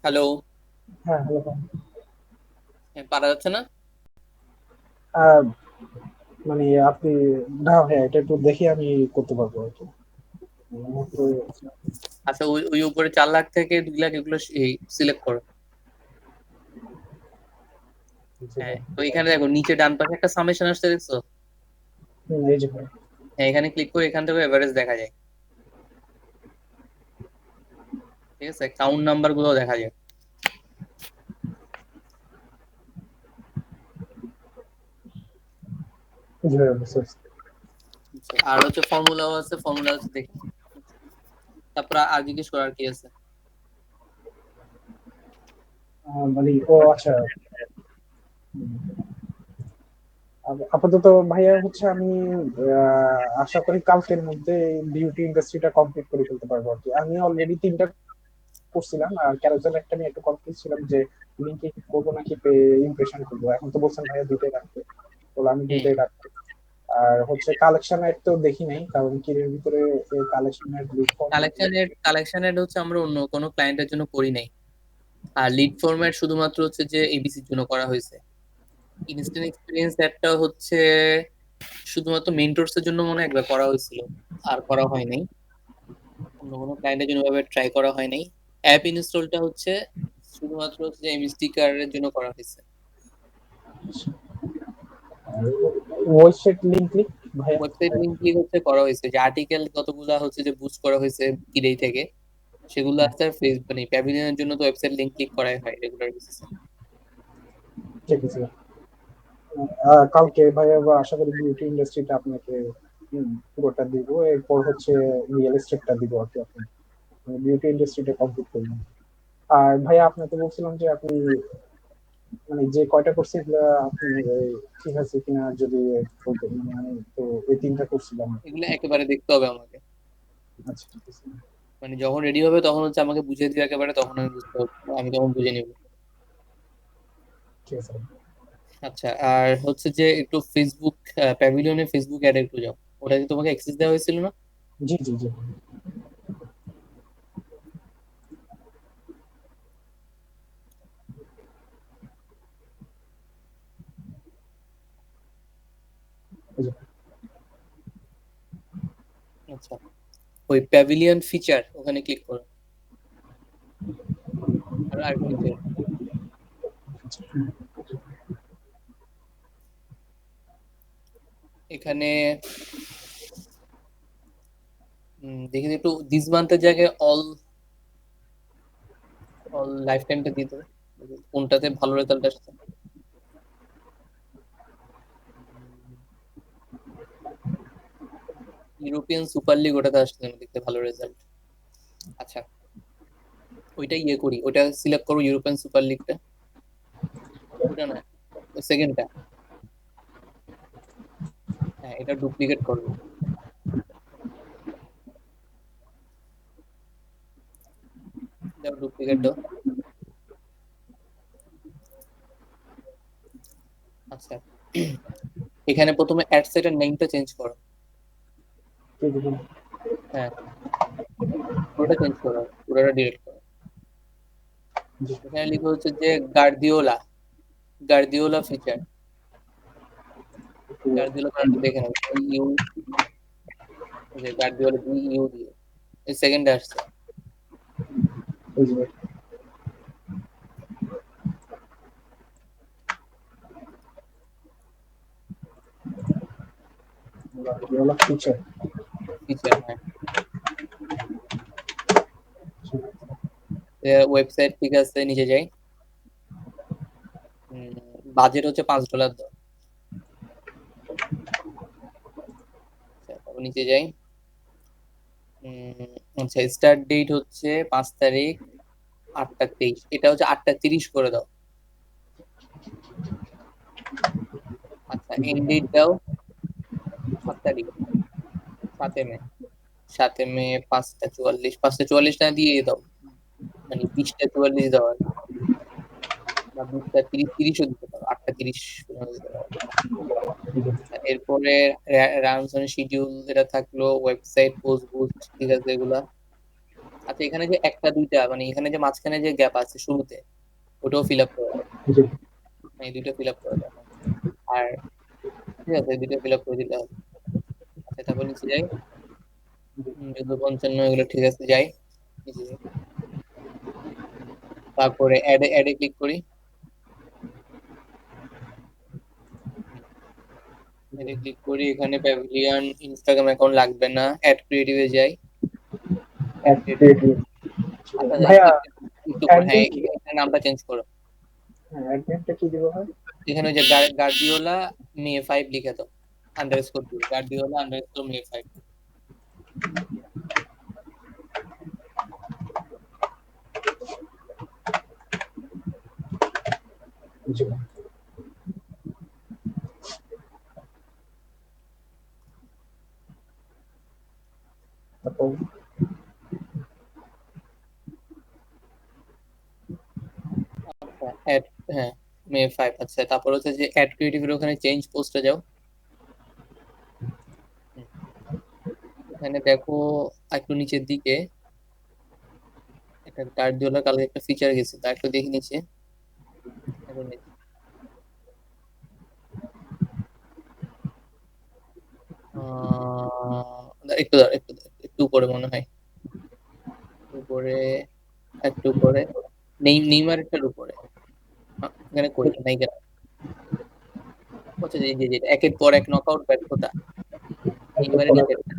হ্যালো। হ্যাঁ, হ্যালো। পারা যাচ্ছে না? আহ, মানে আপনি, না হ্যাঁ, এটা একটু দেখি আমি করতে পারবো আর কি। তো আচ্ছা, ওই ওই উপরে 4 লাখ থেকে 2 লাখ এগুলো সিলেক্ট করো। হ্যাঁ, তো এখানে দেখো নিচে ডান পাশে একটা সামেশন আসছে, দেখছো? এই যে ভাই, হ্যাঁ, এখানে ক্লিক করে এখান থেকে এভারেজ দেখা যায়। ঠিক আছে, কাউন্ট নাম্বার গুলো দেখা যায়। জি ভাই, বুঝতে পারছি। আচ্ছা, আর হচ্ছে ফর্মুলাও আছে, ফর্মুলা হচ্ছে দেখি। তারপর আর জিজ্ঞেস করার কি আছে? মানে ও আচ্ছা। আপাতত ভাইয়া হচ্ছে আমি আশা করি কালকের মধ্যে বিউটি ইন্ডাস্ট্রিটা কমপ্লিট করে ফেলতে পারবো আর কি। আমি অলরেডি 3টা করছিলাম, আর ক্যারোসেল একটা নিয়ে একটু কনফিউজ ছিলাম যে লিঙ্কে করবো নাকি ইমপ্রেশন করবো। এখন তো বলছেন ভাইয়া দুইটাই রাখতে, তাহলে আমি হুম। দুইটাই রাখবো। আর হচ্ছে কালেকশন এর তো দেখি নাই, কারণ কিনের ভিতরে কালেকশন এর লিড ফর্মেট গুলো। কালেকশন এড হচ্ছে আমরা অন্য কোনো ক্লায়েন্টের জন্য করি নাই। আর লিড ফরম্যাট শুধুমাত্র হচ্ছে যে এবিসির জন্য করা হয়েছে। ইনস্ট্যান্ট এক্সপিরিয়েন্স অ্যাডটা হচ্ছে শুধুমাত্র মেন্টরস এর জন্য মনে হয় একবার করা হয়েছিল, আর করা হয় নাই। অন্য কোনো ক্লায়েন্টের জন্য ভাবে ট্রাই করা হয় নাই। অ্যাপ ইনস্টলটা হচ্ছে শুধুমাত্র হচ্ছে যে এমএসডি এর জন্য করা হয়েছে। ওয়েবসাইট লিঙ্ক ক্লিক ভাইয়া। ওয়েবসাইট লিংক ক্লিক হচ্ছে করা হয়েছে, যে আর্টিকেল কতগুলা হচ্ছে যে বুস্ট করা হয়েছে কিডেই থেকে, সেগুলো আসতে ফেস মানে প্যাভিলিয়নের জন্য তো ওয়েবসাইট লিংক ক্লিক করাই হয় রেগুলার বেসিসে। ঠিক আছে। কালকে ভাইয়া বা আশা করি বিউটি ইন্ডাস্ট্রিটা আপনাকে পুরোটা দিব, এরপর হচ্ছে রিয়েল এস্টেটটা দিব আর কি। আপনি বিউটি ইন্ডাস্ট্রিটা কমপ্লিট করবেন। আর ভাইয়া আপনাকে বলছিলাম যে আপনি মানে যে কয়টা করছে এগুলা আপনি ঠিক আছে কিনা যদি বলতেন। মানে আমি তো এই 3টা করছিলাম। এগুলো একেবারে দেখতে হবে আমাকে। আচ্ছা, ঠিক আছে। মানে যখন রেডি হবে তখন হচ্ছে আমাকে বুঝিয়ে দিবে একেবারে, তখন আমি বুঝতে পারবো, আমি তখন বুঝে নিব। ঠিক আছে। আচ্ছা, আর হচ্ছে যে একটু ফেসবুক প্যাভিলিয়নে ফেসবুক অ্যাড একটু যাও। ওটা কি তোমাকে অ্যাক্সেস দেওয়া হয়েছিল না? জি জি জি। এই যে, আচ্ছা, ওই প্যাভিলিয়ন ফিচার ওখানে ক্লিক করো। আর আরেকটু নিচে। এখানে দেখি তো একটু দিস মান্থের জায়গায় অল অল লাইফ টাইমটা দিতে হবে। দেখি কোনটাতে ভালো রেজাল্ট আসছে। ইউরোপিয়ান সুপার লিগ ওটাতে আসছে না দেখতে ভালো রেজাল্ট। আচ্ছা, ওইটা ইয়ে করি, ওটা সিলেক্ট করো ইউরোপিয়ান সুপার লিগটা। ওটা না, সেকেন্ডটা। হ্যাঁ, এটা ডুপ্লিকেট করো। দাও ডুপ্লিকেট দাও। আচ্ছা, এখানে প্রথমে অ্যাড সেটের নেমটা চেঞ্জ করো। ঠিক আছে। হ্যাঁ, পুরোটা চেঞ্জ করো, পুরোটা ডিলিট করো। জি। এখানে লিখো হচ্ছে যে গার্দিওলা, গার্দিওলা ফিচার। গার্দিওলা ফিচারটা দেখে নাও, ইউ, যে গার্দিওলা ইউ দিয়ে এই সেকেন্ডে আসছে। এই যে এগুলো ফিচার। ফিচার, হ্যাঁ। ওয়েবসাইট ঠিক আছে, নিচে যাই। বাজেট হচ্ছে $5 দাও। আচ্ছা, তারপর নিচে যাই। আচ্ছা, স্টার্ট ডেট হচ্ছে 5 তারিখ, 8টা 23, এটা হচ্ছে 8টা 30 করে দাও। আচ্ছা, এন্ড ডেট দাও 7 তারিখ, 7 মে। 7 মে 5টা 44, 5টা 44 না দিয়ে দাও, মানে 20টা 44 দাও আর কি। বা 20টা 30, 30ও দিতে পারো, 8টা 30 পর্যন্ত দিতে পারো। আচ্ছা, এরপরে রানসন শিডিউল এটা থাকলো, ওয়েবসাইট পোস্ট বুস্ট ঠিক আছে এগুলা। আচ্ছা, এখানে যে একটা দুইটা মানে এখানে যে মাঝখানে যে গ্যাপ আছে শুরুতে, ওটাও ফিল আপ করে দাও। জি এই দুইটা ফিল আপ করে দাও। আর ঠিক আছে, এই দুইটা ফিল আপ করে দিতে হবে। আচ্ছা, তারপর নিচে যাই। 1455 এগুলো ঠিক আছে, যাই নিচে যাই। তারপরে অ্যাডে অ্যাডে ক্লিক করি। অ্যাডে ক্লিক করি, এখানে প্যাভিলিয়ন ইনস্টাগ্রাম অ্যাকাউন্ট লাগবে না, অ্যাড ক্রিয়েটিভে যাই। Ad ad creative, creative. আচ্ছা ভাইয়া একটু অ্যাড হ্যাঁ, নেম, এখানে নামটা চেঞ্জ করো। হ্যাঁ অ্যাড নেমটা কি দিব ভাই? এখানে ওই যে গার্দিওলা মে 5 লিখে দাও, আন্ডারস্কোর দিয়ে গার্দিওলা আন্ডারস্কোর মে 5। জি তারপর আচ্ছা অ্যাড, হ্যাঁ মে 5। আচ্ছা, তারপর হচ্ছে যে অ্যাড ক্রিয়েটিভের ওখানে চেঞ্জ পোস্টে যাও। হুম, এখানে দেখো একটু নিচের দিকে একটা গার্দিওলা কালকে একটা ফিচার গেছে, তা একটু দেখে নিচ্ছে। একটু নিচে। একটু দাঁড়া, একটু দাঁড়া, একটু উপরে মনে হয়, উপরে, একটু উপরে, নেইমারেরটার উপরে। এখানে কই নাই কেন? আচ্ছা, যে একের পর এক নকআউট ব্যর্থতা, একটা নেইমারের পড়া, নিচেরটা।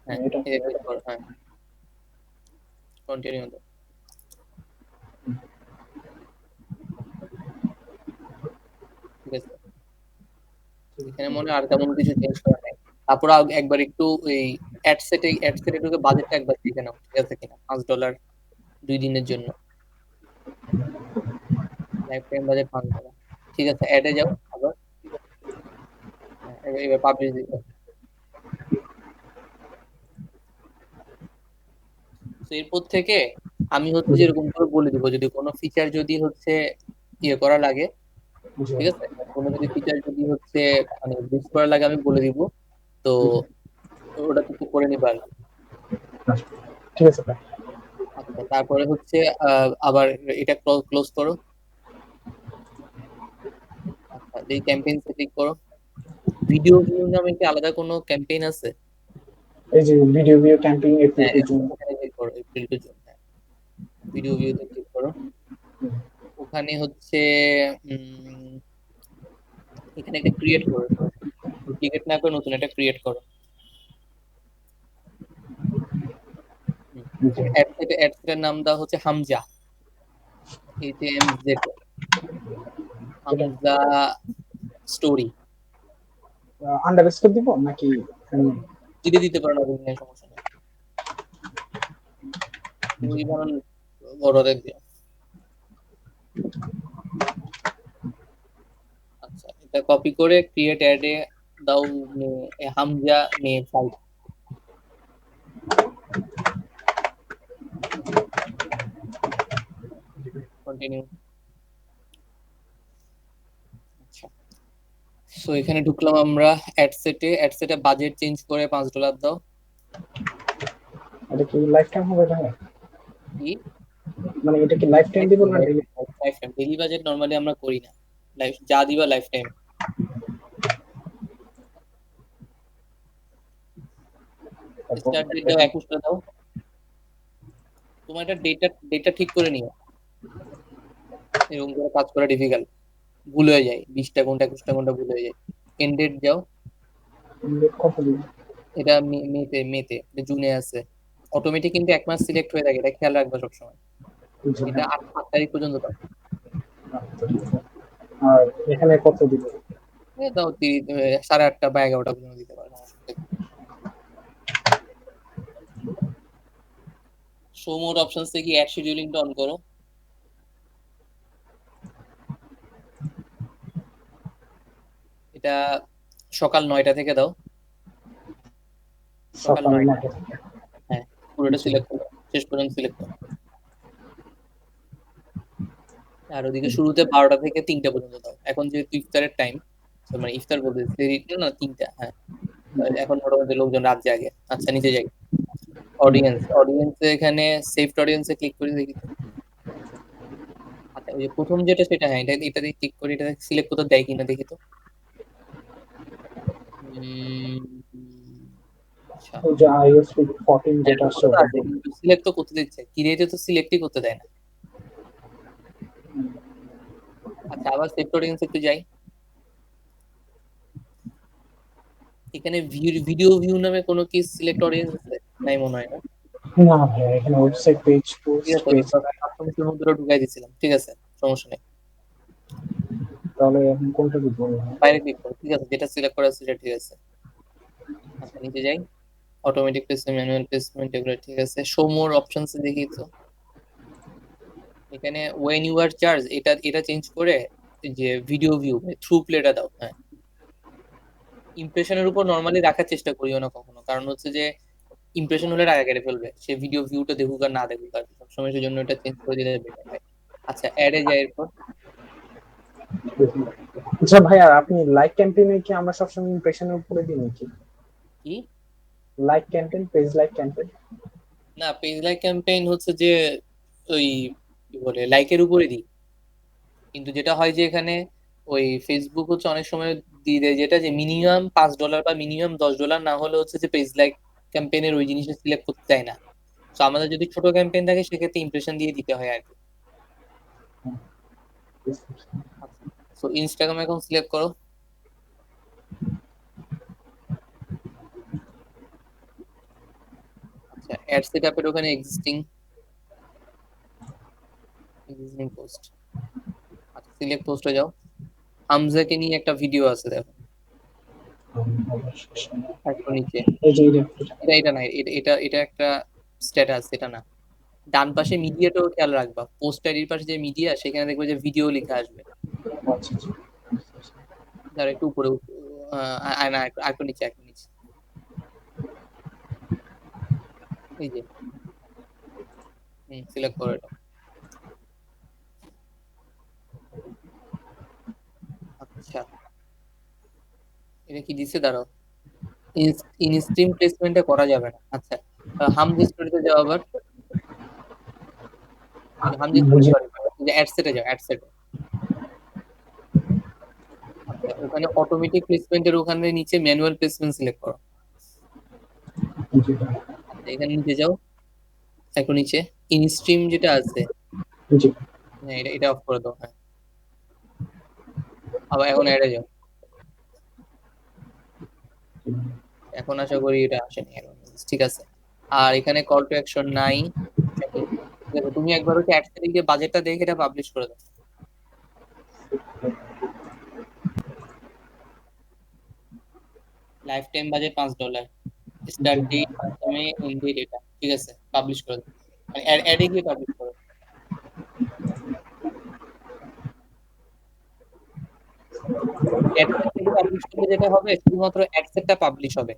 হ্যাঁ, এটা এটা ক্লিক করো, হ্যাঁ কন্টিনিউ দাও। ঠিক আছে, এখানে মনে হয় আর তেমন কিছু চেঞ্জ করা নাই। তারপর একবার একটু এই অ্যাড সেটে ঢুকে বাজেটটা একবার দেখে নাও ঠিক আছে কিনা, $5 2 দিনের জন্য, লাইফ টাইম বাজেট $5। ঠিক আছে, অ্যাডে যাও আবার। হ্যাঁ, এবার পাবলিশ দিতে হবে। তো এরপর থেকে আমি হচ্ছে যে এরকম করে বলে দিব, যদি কোনো ফিচার যদি হচ্ছে ইয়ে করা লাগে, জি ঠিক আছে, কোনো যদি ফিচার যদি হচ্ছে মানে বুস্ট করা লাগে আমি বলে দিব। তো জি ওটা তো করে নিবা আর কি। আচ্ছা, ঠিক আছে ভাই। আচ্ছা, তারপরে হচ্ছে আবার এটা ক্লোজ করো। আচ্ছা, এই ক্যাম্পেইন ক্লিক করো। ভিডিও ভিউ নামে কি আলাদা কোনো ক্যাম্পেইন আছে? এই যে ভিডিও ভিউ ক্যাম্পিং এপ্রিল হ্যাঁ, টু জুন। ওখানে ক্লিক করো, এপ্রিল টু জুন। হ্যাঁ, ভিডিও ভিউতে ক্লিক করো। ওখানে হচ্ছে উম, এখানে একটা ক্রিয়েট করো, ডুপ্লিকেট না করে নতুন একটা ক্রিয়েট করো। জি অ্যাডসেটের নাম দাও হচ্ছে হামজা, HAMZ, এটা হামজা স্টোরি। আন্ডারস্কোর দিব নাকি? দিতে দিতে পারো না, কোনো সমস্যা নেই। স্টোরি বানান বড় দেখবে। আচ্ছা, এটা কপি করে ক্রিয়েট অ্যাডে দাও, হামজা মে 5। কন্টিনিউ। আচ্ছা, সো এখানে ঢুকলাম আমরা অ্যাডসেটে বাজেট চেঞ্জ করে $5 দাও। এটা কি লাইফ টাইম হবে ভাই? কি মানে এটা কি লাইফ টাইম দিব না daily? Life time, daily budget normally আমরা করি না, লাইফ যা দিবা লাইফ টাইম। তারপর স্টার্ট ডেট দাও 21টা দাও। তোমার এটা ডেটটা ঠিক করে নিও, এরকম করে কাজ করা ডিফিকাল্ট, ভুল হয়ে যায়, 20টা কোনটা 21টা কোনটা ভুল হয়ে যায়। এন্ড ডেট যাও। কত দিব? এটা মেতে, এটা জুনে আছে। অটোমেটিক কিন্তু 1 মাস সিলেক্ট হয়ে থাকে, এটা খেয়াল রাখবা সবসময়। জি এটা হ্যাঁ। 8 তারিখ পর্যন্ত দাও। আচ্ছা, ঠিক আছে। আর এখানে কত দিব? দাও 8:30 বা 11টা পর্যন্ত দিতে পারো, সমস্যা নেই। শো মোড অপশনস থেকে অ্যাড শিডিউলিংটা অন করো। এটা সকাল 9টা থেকে দাও, সকাল সকাল 9টা। 9টা থেকে। হ্যাঁ, পুরোটা জি সিলেক্ট করো, শেষ পর্যন্ত সিলেক্ট করো। আর ওদিকে শুরুতে 12টা থেকে 3টা পর্যন্ত দাও, এখন যেহেতু ইফতারের টাইম, মানে ইফতার বলতে সেহরি না 3টা, হ্যাঁ, জি এখন মোটামুটি লোকজন রাত জাগে। আচ্ছা, নিচে যাই। অডিয়েন্সে এখানে সেভড অডিয়েন্সে ক্লিক করে দেখি তো। আচ্ছা ওই যে প্রথম যেটা সেটা, হ্যাঁ এটা দিয়ে ক্লিক করি, এটা সিলেক্ট করতে দেয় কিনা দেখি তো। আচ্ছা ওই যে iOS 14 হ্যাঁ যেটা আসছে ওটা তো ওটা আছে, দিয়ে। কিন্তু সিলেক্ট তো করতে দিচ্ছে, ক্রিয়েটে তো সিলেক্টই করতে দেয় না। আচ্ছা আবার সেভড অডিয়েন্স একটু যাই। এখানে ভিডিও ভিউ নামে কোনো কি সিলেক্ট অডিয়েন্স আছে? নাই মনে হয় না। না ভাই, এখানে ওয়েবসাইট পেজ, ঠিক পোস্ট আছে, ওই পেজ। 7 মধ্যে ঢুকাই দিচ্ছিলাম, ঠিক আছে, সমস্যা নেই। তাহলে এখন কোনটা দিব? বাইরে ক্লিক করো, ঠিক আছে, যেটা সিলেক্ট করা আছে সেটা ঠিক আছে। আচ্ছা নিচে যাই, অটোমেটিক প্লেসমেন্ট, ম্যানুয়াল প্লেসমেন্ট, এগুলো ঠিক আছে। শো মোর অপশনস দেখি তো। এখানে ওয়েন ইউ আর চার্জ, এটা এটা চেঞ্জ করে যে ভিডিও ভিউ থ্রু প্লেটা দাও। হ্যাঁ, ইমপ্রেশনের উপর নর্মালি রাখার চেষ্টা করিও না কখনো, কারণ হচ্ছে যে ইমপ্রেশন হলে টাকা কেটে ফেলবে, সে ভিডিও ভিউটা দেখুক আর না দেখুক আর কি, সবসময় সেজন্য এটা চেঞ্জ করে দিলে বেটার হয়। আচ্ছা অ্যাডে যাই এরপর। আচ্ছা ভাইয়া, আপনি লাইক ক্যাম্পেইনে কি আমরা সবসময় ইমপ্রেশনের উপরে দিই নাকি? কি? Like campaign, page like campaign. না, পেজ লাইক ক্যাম্পেইন হচ্ছে যে ওই কি বলে লাইকের উপরে দিই, কিন্তু যেটা হয় যে এখানে ওই ফেসবুক হচ্ছে অনেক সময় দিয়ে দেয় যেটা যে মিনিমাম $5 বা মিনিমাম $10 না হলে হচ্ছে যে পেজ লাইক ক্যাম্পেইনের ওই জিনিসটা সিলেক্ট করতে চায় না। তো আমাদের যদি ছোট ক্যাম্পেইন থাকে সেক্ষেত্রে ইমপ্রেশন দিয়ে দিতে হয় আর কি। আচ্ছা, তো ইনস্টাগ্রাম অ্যাকাউন্ট সিলেক্ট করো। আচ্ছা অ্যাড সেটআপের ওখানে এক্সিস্টিং এক্সিস্টিং পোস্ট। আচ্ছা সিলেক্ট পোস্টে যাও। হামজাকে নিয়ে একটা ভিডিও আছে দেখো, একটু নিচে। এই যে এটা। এটা এটা না, এটা এটা এটা একটা স্ট্যাটাস, এটা না। ডান পাশে মিডিয়াটাও খেয়াল রাখবা, পোস্ট আইডির পাশে যে মিডিয়া সেখানে দেখবে যে ভিডিও লেখা আসবে। আচ্ছা আচ্ছা। ধর একটু উপরে না একটু নিচে, একটু নিচে, এই যে। সিলেক্ট করো এটা। আচ্ছা এটা কি দিছে দাঁড়াও, ইনস্ট্রিম প্লেসমেন্টে করা যাবে না। আচ্ছা হামজা স্টোরিতে যাও আবার, হামজা স্টোরি বুঝি। সরি, যে অ্যাডসেটে যাও, অ্যাডসেটে। আচ্ছা ওখানে অটোমেটিক প্লেসমেন্টের ওখানে নিচে ম্যানুয়াল প্লেসমেন্ট সিলেক্ট করো। বুঝি। আচ্ছা এখানে নিচে যাও, একটু নিচে, ইনস্ট্রিম যেটা আছে, বুঝি। হ্যাঁ এটা এটা অফ করে দাও। হ্যাঁ আবার এখন অ্যাডে যাও। এখন আশা করি এটা আসেনি এখন, ঠিক আছে। আর এখানে কল টু অ্যাকশন নাই। ঠিক আছে, তুমি একবার হচ্ছে অ্যাডসেটে গিয়ে বাজেটটা দেখে এটা পাবলিশ করে দাও। Lifetime budget $5, start date তুমি এন্ড ডেট, এটা ঠিক আছে, পাবলিশ করে দাও। মানে অ্যাডে গিয়ে পাবলিশ করো। অ্যাডসেট থেকে পাবলিশ করলে যেটা হবে শুধুমাত্র অ্যাডসেটটা পাবলিশ হবে,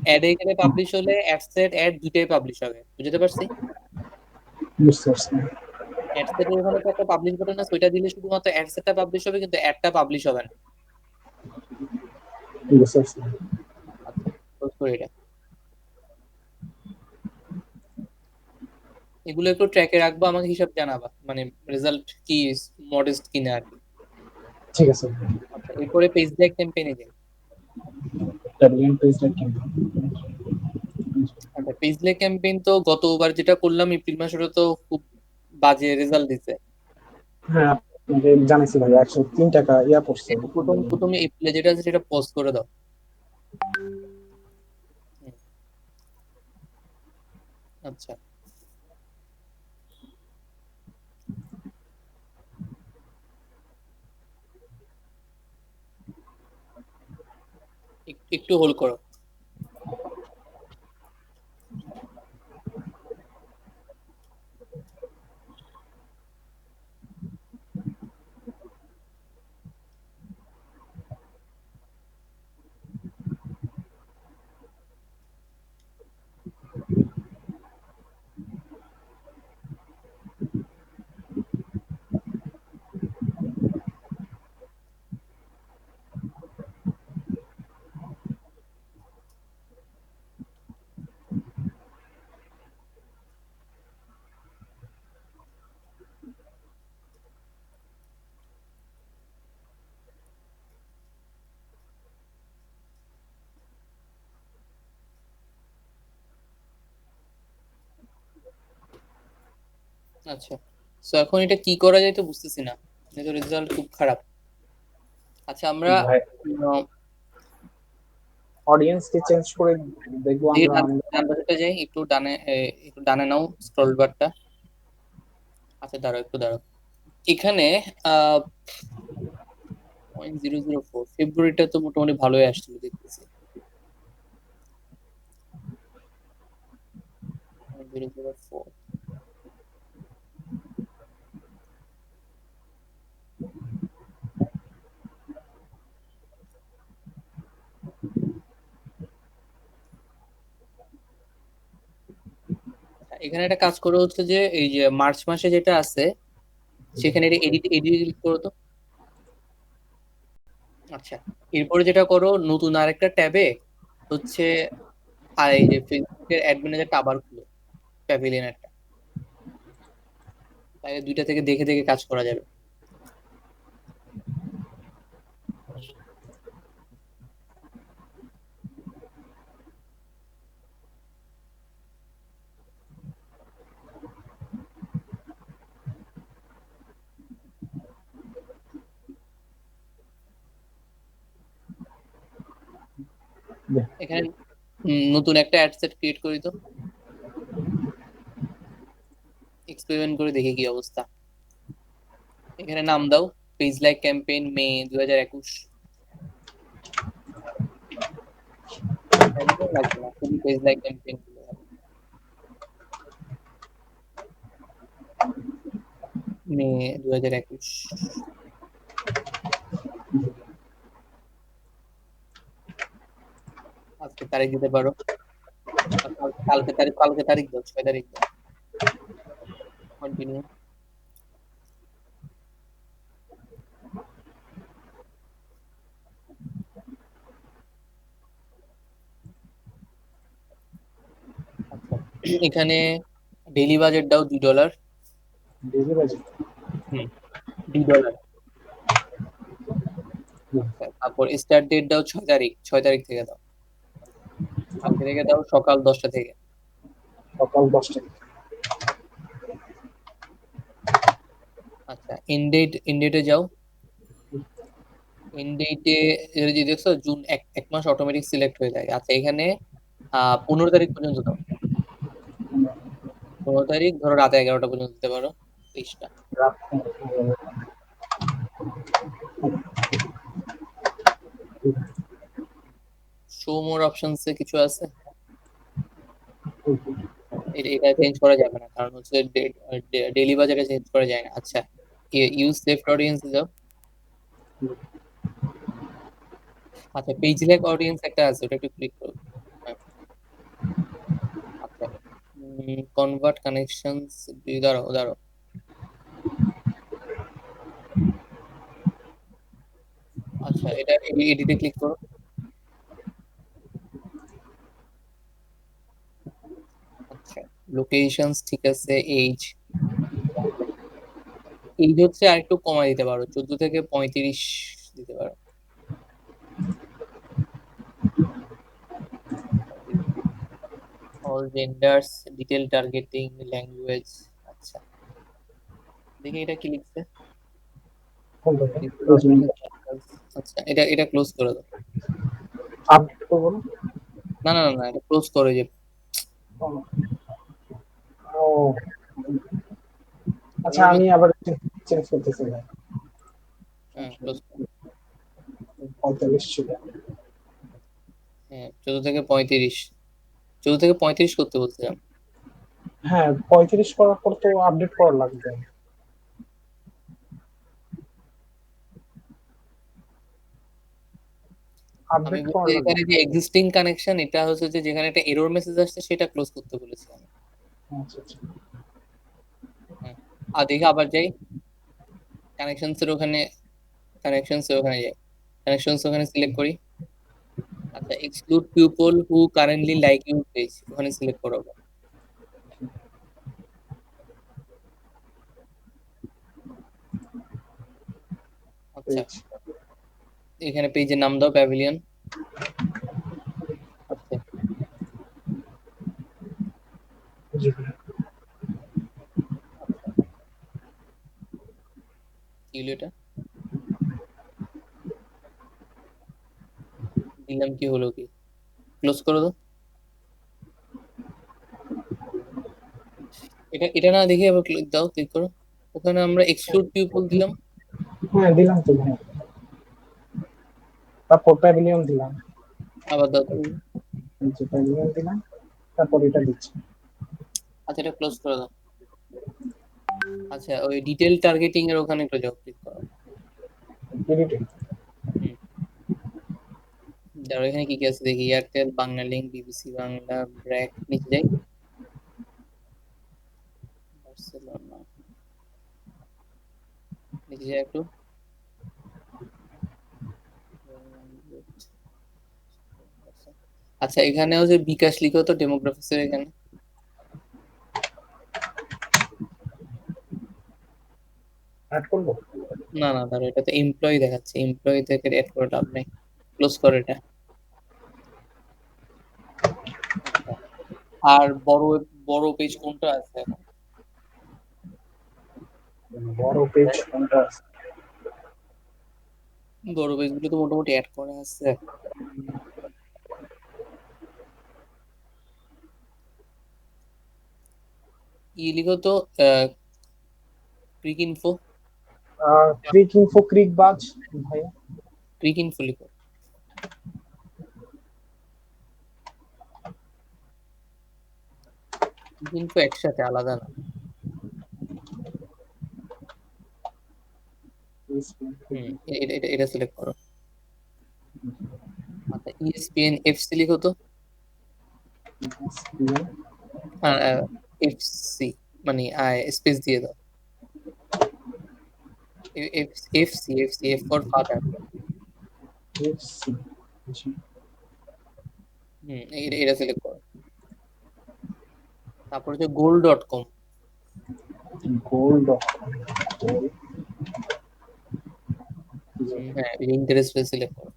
অ্যাডে গেলে পাবলিশ হলে অ্যাডসেট অ্যাড দুইটাই পাবলিশ হবে, বুঝতে পারছি? বুঝতে পারছি। অ্যাডসেটের ওখানে তো একটা পাবলিশ বাটন আছে, ওইটা দিলে শুধুমাত্র অ্যাডসেটটা পাবলিশ হবে কিন্তু অ্যাডটা পাবলিশ হবে না। বুঝতে পারছি। আচ্ছা close করি এটা। এগুলো একটু ট্র্যাকে রাখবো, আমাকে হিসাব জানাবা, মানে রেজাল্ট কি মডেস্ট কিনা আর কি। ঠিক আছে। আচ্ছা এরপরে পেজ ব্যাক ক্যাম্পেইনে যাই। Target page like campaign. আচ্ছা পেজ ব্যাক ক্যাম্পেইন তো গতবার যেটা করলাম এপ্রিল মাসে ওটা তো খুব বাজে রেজাল্ট দিছে। হ্যাঁ, আপনাকে জানাইছি ভাই, 103 টাকা ইয়া পড়ছে। একটু প্রথমে এপ্রিলে যেটা আছে সেটা পোস্ট করে দাও। হুম, আচ্ছা একটু হোল্ড করো। আচ্ছা, তো এখন এটা কি করা যায় তো বুঝতেছি না, এটা রেজাল্ট খুব খারাপ। আচ্ছা আমরা ভাই উম, অডিয়েন্স কে চেঞ্জ করে দেখবো দিকে আমরা। ডান পাশেটা যাই, একটু ডানে একটু ডানে নাও স্ক্রল বারটা। আচ্ছা দাঁড়াও, একটু দাঁড়াও। এখানে আহ 0.004 ফেব্রুয়ারিটা তো মোটামুটি ভালোই আসছিল দেখতেছি। 0.004, এখানে একটা কাজ করে হচ্ছে যে এই যে মার্চ মাসে যেটা আছে সেখানে এটা এডিট এডিট ক্লিক করো তো। আচ্ছা, এরপরে যেটা করো, নতুন আরেকটা ট্যাবে হচ্ছে এই যে ফেসবুকের অ্যাড ম্যানেজারটা আবার খুলো, প্যাভিলিয়ন একটা, তাহলে দুইটা থেকে দেখে দেখে কাজ করা যাবে। এখানে নতুন একটা অ্যাড সেট ক্রিয়েট করি তো, এক্সপেরিমেন্ট করে দেখি কি অবস্থা। এখানে নাম দাও, পেজ লাইক ক্যাম্পেইন মে 2021। প্যাভিলিয়ন লাগবে না, শুধু পেজ লাইক ক্যাম্পেইন গুলো হবে। মে 2021, আজকে তারিখ দিতে পারো, আর কালকে তারিখ, কালকে তারিখ দাও, 6 তারিখ দাও। কন্টিনিউ। আচ্ছা, এখানে ডেইলি বাজেট দাও $2। Daily budget. হুম, $2। আচ্ছা, তারপর স্টার্ট ডেট দাও 6 তারিখ, 6 তারিখ থেকে দাও, কালকে থেকে দাও সকাল 10টা থেকে। সকাল 10টা। আচ্ছা, ইনডেটে যাও। ইনডেটে যে দেখছো জুন, এক মাস অটোমেটিক সিলেক্ট হয়ে যায়। আচ্ছা এখানে 15 তারিখ পর্যন্ত দাও। 15 তারিখ ধরো রাত 11টা পর্যন্ত দিতে পারো, 23টা। রাত। শো মোর অপশনসে কিছু আছে, এটা চেঞ্জ করা যাবে না, কারণ হচ্ছে ডেইলি বাজারে চেঞ্জ করা যায় না। আচ্ছা, ইউজ লেফট অডিয়েন্স যাও। আচ্ছা, পেজ লেক অডিয়েন্স একটা আছে, ওটা একটু ক্লিক করো। হ্যাঁ, আচ্ছা, কনভার্ট কানেকশনস, দাঁড়াও দাঁড়াও। আচ্ছা, এটা এডিটে ক্লিক করো। আচ্ছা, লোকেশনস ঠিক আছে, এইজ, এইজ হচ্ছে আর একটু কমাই দিতে পারো, 14 থেকে 35 দিতে পারো। All genders, detail targeting, language. আচ্ছা, দেখি এটা কি লিখছে। আচ্ছা, এটা এটা ক্লোজ করে দাও। আপডেট করবো না? না না না না, এটা ক্লোজ করে যে। ও আচ্ছা, এভাবে আমি আবার চেঞ্জ করতেছি ভাই। হ্যাঁ ক্লোজ। 45 ছিল। হ্যাঁ, 14 থেকে 35, 14 থেকে 35 করতে বলছিলাম। হ্যাঁ, 35 করার পর তো আপডেট করা লাগবে। আমি আপডেট বলছি করা লাগবে। এখানে যে এক্সিস্টিং কানেকশন, এটা হচ্ছে যে যেখানে একটা এরর মেসেজ আসছে সেটা ক্লোজ করতে বলেছি আমি। আচ্ছা আচ্ছা। হ্যাঁ, আর দেখি আবার যাই কানেকশনস এর ওখানে, কানেকশনস এর ওখানে যাই, কানেকশনস ওখানে সিলেক্ট করি। আচ্ছা, exclude people who currently like your page, ওখানে সিলেক্ট করো। আচ্ছা, পেজ। এখানে পেজের নাম দাও প্যাভিলিয়ন। আচ্ছা, জি ভাই। কি হলো এটা? দিলাম, কি হলো কি? ক্লোজ করো তো। এটা এটা না দেখে আবার ক্লিক দাও, ক্লিক করো। ওখানে আমরা এক্সক্লুড পিপল দিলাম। হ্যাঁ দিলাম তো ভাই, তারপর প্যাভিলিয়ন দিলাম, আবার দাও তো। এই যে প্যাভিলিয়ন দিলাম, তারপর এটা দিচ্ছি। আচ্ছা, এটা ক্লোজ করে দাও। আচ্ছা, ওই ডিটেল টার্গেটিং এর ওখানে একটু যাও, ক্লিক করো। এডিটিং। হুম, দাঁড়াও, এখানে কি কি আছে দেখি। এয়ারটেল, বাংলালিংক, বিবিসি বাংলা, ব্র্যাক, নিচে যাই। বার্সেলোনা, নিচে যাই একটু। আচ্ছা, এখানেও যে বিকাশ লিখো তো ডেমোগ্রাফিক্স এর এখানে। অ্যাড করবো? না না, ধরো এটা তো এমপ্লয়ি দেখাচ্ছে, এমপ্লয়ি থেকে অ্যাড করে লাভ নেই। ক্লোজ করো এটা। আচ্ছা, আর বড় বড় পেজ কোনটা আছে এখন? বড় পেজ কোনটা আছে? বড় পেজ গুলো তো মোটামুটি অ্যাড করা আছে। ই লিখো তো, ক্রিক ইনফো। ক্রিক ইনফো, ক্রিক বাজ ভাইয়া। ক্রিক ইনফো লিখো। ক্রিক ইনফো একসাথে, আলাদা না। হুম, এটা এটা সিলেক্ট করো। আচ্ছা, ইএসপিএন এফসি লিখো তো। এফসি মানে স্পেস দিয়ে দাও। FC FC F for father. FC, হুম, এটা এটা সিলেক্ট করো। তারপর হচ্ছে gold.com। গোল্ড। হ্যাঁ, ইন্টারেস্ট রেট সিলেক্ট করো।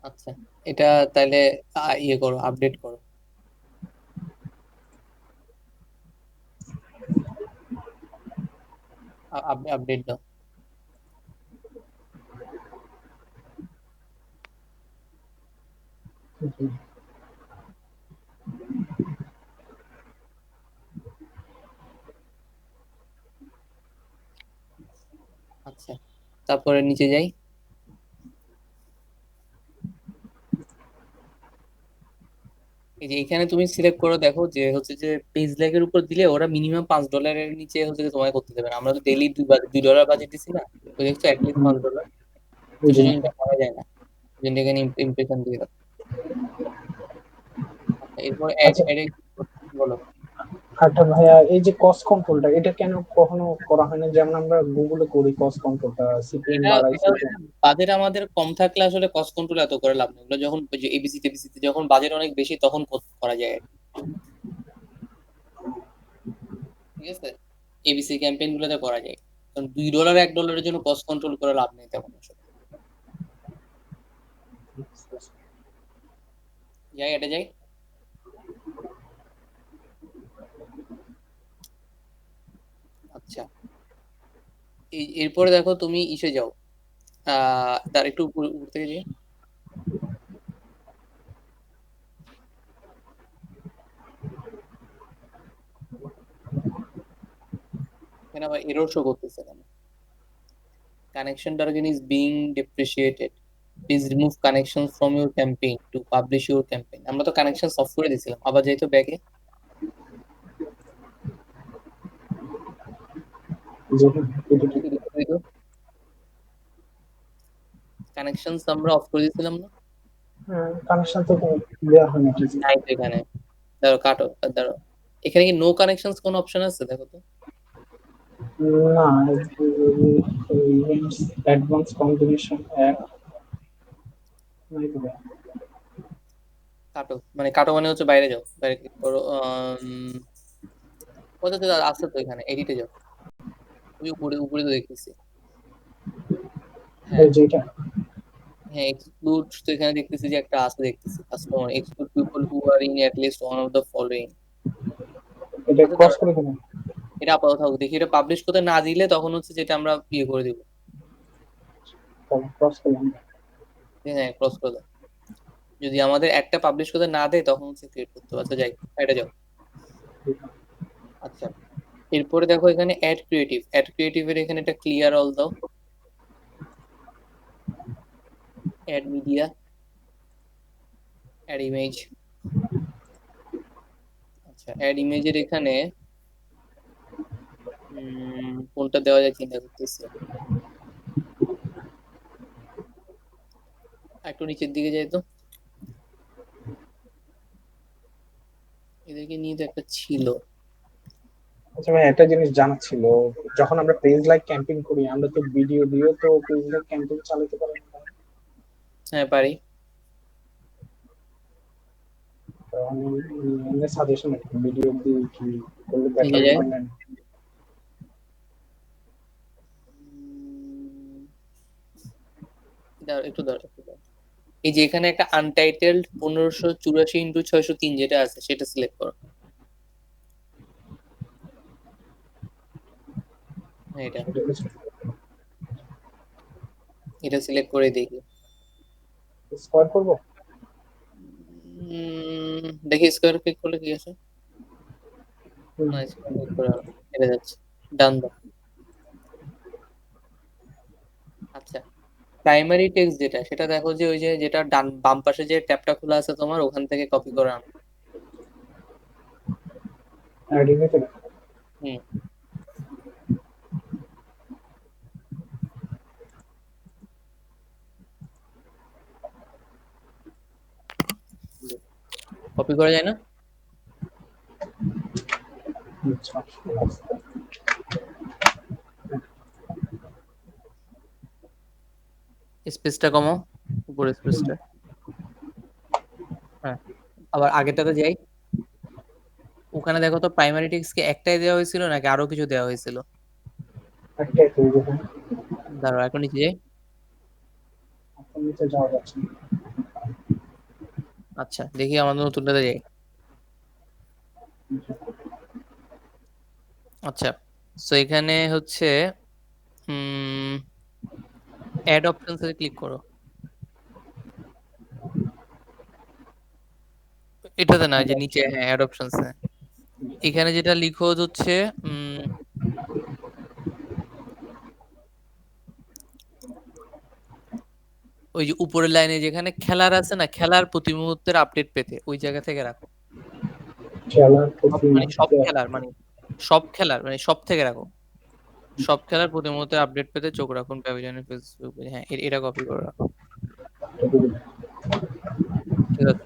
আচ্ছা, এটা তাহলে ইয়ে করো, আপডেট করো। আপডেট দাও। আচ্ছা, তারপরে নিচে যাই। এই যে এখানে তুমি সিলেক্ট করো, দেখো যে হচ্ছে যে পেজ লাইকের উপর দিলে ওরা মিনিমাম $5 নিচে হচ্ছে যে তোমায় করতে দেবে না। আমরা তো ডেইলি $2 বাজেট দিছি না। তো দেখছো অ্যাটলিস্ট $5। তো জি। সেজন্য এটা করা যায় না। সেজন্য এখানে ইমপ্রেশন দিয়ে দাও। আচ্ছা, এরপর অ্যাড আচ্ছা, অ্যাডে বলো। আচ্ছা ভাইয়া, এই যে কস্ট কন্ট্রোলটা, এটা কেন কখনো করা হয় না? যেমন আমরা গুগলে করি কস্ট কন্ট্রোলটা, সিপিএম এটা বাড়াই, এটা হচ্ছে সিপিএম। বাজেট আমাদের কম থাকলে আসলে কস্ট কন্ট্রোল এত করে লাভ নেই। ওগুলো যখন এবিসি টেবিসিতে যখন বাজেট অনেক বেশি তখন করা যায় আর কি। ঠিক আছে, এবিসি ক্যাম্পেইন গুলোতে করা যায়। কারণ $2 $1 জন্য কস্ট কন্ট্রোল করে লাভ নেই তেমন আসলে। যাই, এটা যাই। আচ্ছা, এরপরে দেখো তুমি ইসে যাও। তার একটু উপর উপর থেকে যাই। এখানে আবার এরর শো করতেছে কেন? Connection target is being depreciated, please remove connection from your campaign to publish your campaign. আমরা তো কানেকশন অফ করে দিয়েছিলাম, আবার যাই তো ব্যাকে। কানেকশন আমরা অফ করে দিয়েছিলাম না? কানেকশন তো দেওয়া হয় না ঠিক। নাই তো এখানে। ধরো কাটো, ধরো এখানে কি নো কানেকশনস কোন অপশন আছে দেখো তো। না, অ্যাডভান্স কম্বিনেশন অ্যাপ নাই তো ভাইয়া। কাটো মানে কাটো মানে হচ্ছে বাইরে যাও, বাইরে ক্লিক করো। কোথাতে আছে তো, এখানে এডিটে যাও। ওই উপরে উপরে তো দেখতেছি। হ্যাঁ এই যেটা। হ্যাঁ, এক্সক্লুড তো এখানে দেখতেছি যে একটা আছে, দেখতেছি customer exclude people who are in at least one of the following. এটা আচ্ছা ক্রস দাঁড়া, করে দিন। এটা আপাতত থাকুক, দেখি এটা পাবলিশ করতে না দিলে তখন হচ্ছে যেটা আমরা ইয়ে করে দিব। ক্রস করলাম। হ্যাঁ ক্রস করে দাও। যদি আমাদের একটা পাবলিশ করতে না দেয় তখন হচ্ছে ক্রিয়েট করতে হবে। আচ্ছা যাই, এটা যাও। আচ্ছা এরপরে দেখো এখানে অ্যাড ক্রিয়েটিভ, অ্যাড ক্রিয়েটিভের এখানে একটা ক্লিয়ার অল দাও, অ্যাড মিডিয়া, অ্যাড ইমেজ। আচ্ছা অ্যাড ইমেজের এখানে কোনটা দেওয়া যায় চিন্তা করতেছি। একটু নিচের দিকে যাই তো, এদেরকে নিয়ে তো একটা ছিল। আচ্ছা ভাই, একটা জিনিস জানা ছিল, যখন আমরা পেজ লাইক ক্যাম্পিং করি আমরা তো ভিডিও দিয়েও তো পেজ লাইক ক্যাম্পিং চালাতে পারি না? হ্যাঁ পারি। তো আমি সাজেশন ভিডিও দিয়ে কি করলে নিচে বেটার যাই, হয় না? একটু দাঁড়াও একটু দাঁড়াও। এই যে এখানে একটা আনটাইটেলড 1584 x 603 যেটা আছে সেটা সিলেক্ট করো। হ্যাঁ, এটা সেটা কিছু এটা সিলেক্ট করে দেখি। স্কোয়ার করবো। দেখি স্কোয়ার ক্লিক করলে কি আছে। না স্কোয়ার ক্লিক করে হেরে যাচ্ছে। ডান দাও। আচ্ছা প্রাইমারি টেক্সট যেটা সেটা দেখো যে ওই যে যেটা ডান বাম পাশে যে ট্যাবটা খোলা আছে তোমার ওখান থেকে কপি করে আনো। আইডির ভিতরে। হুম, কপি করা যায় না। আচ্ছা স্পেসটা কমাও, উপরে স্পেসটা। হ্যাঁ আবার আগেরটাতে যাই, ওখানে দেখো তো প্রাইমারি টেক্সট কি একটাই দেওয়া হয়েছিল নাকি আরো কিছু দেওয়া হয়েছিল। একটাই তৈরি হয়। দাঁড়াও এখন নিচে যাই। এখন নিচে যাওয়া যাচ্ছে না। আচ্ছা দেখি আমাদের নতুনটাতে যাই। আচ্ছা সো এখানে হচ্ছে অ্যাড অপশনস এ ক্লিক করো। এটাতে না, যে নিচে, হ্যাঁ অ্যাড অপশনস এ এখানে যেটা লিখো হচ্ছে উম ওই যে উপরের লাইনে যেখানে খেলার আছে না, খেলার প্রতি মুহূর্তের আপডেট পেতে ওই জায়গা থেকে রাখো। খেলার সব প্রতি মানে সব মুহূর্তে। খেলার মানে সব খেলার মানে সব থেকে রাখো। সব খেলার প্রতি মুহূর্তের আপডেট পেতে চোখ রাখুন প্যাভিলিয়নের ফেসবুক, হ্যাঁ এটা কপি করে রাখো। ঠিক আছে।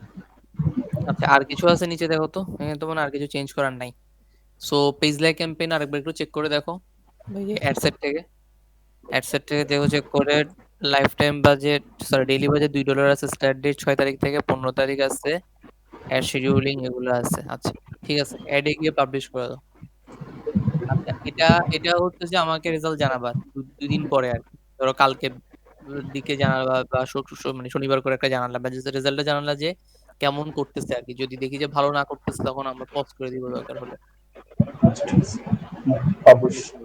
আচ্ছা আর কিছু আছে নিচে দেখো তো, এখানে তো মনে হয় আর কিছু চেঞ্জ করার নাই। সো পেজ লাইক ক্যাম্পেইন আরেকবার একটু চেক করে দেখো, ওই যে অ্যাডসেট থেকে, অ্যাডসেট থেকে দেখো চেক করে। Life time budget, sorry daily budget $2 আছে, স্টার্ট ডেট 6 তারিখ থেকে 15 তারিখ আছে, অ্যাড শিডিউলিং এগুলো আছে। আচ্ছা ঠিক আছে, অ্যাডে গিয়ে পাবলিশ করে দাও। আচ্ছা এটা এটা হচ্ছে যে আমাকে রেজাল্ট জানাবা দুই দিন পরে আর কি, ধরো কালকে দিকে জানাবা বা মানে শনিবার করে একটা জানালা বা রেজাল্টটা জানালা যে কেমন করতেছে আর কি। যদি দেখি যে ভালো না করতেছে তখন আমরা পজ করে দিব দরকার হলে। আচ্ছা ঠিক আছে, অবশ্যই।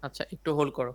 আচ্ছা একটু হোল্ড করো।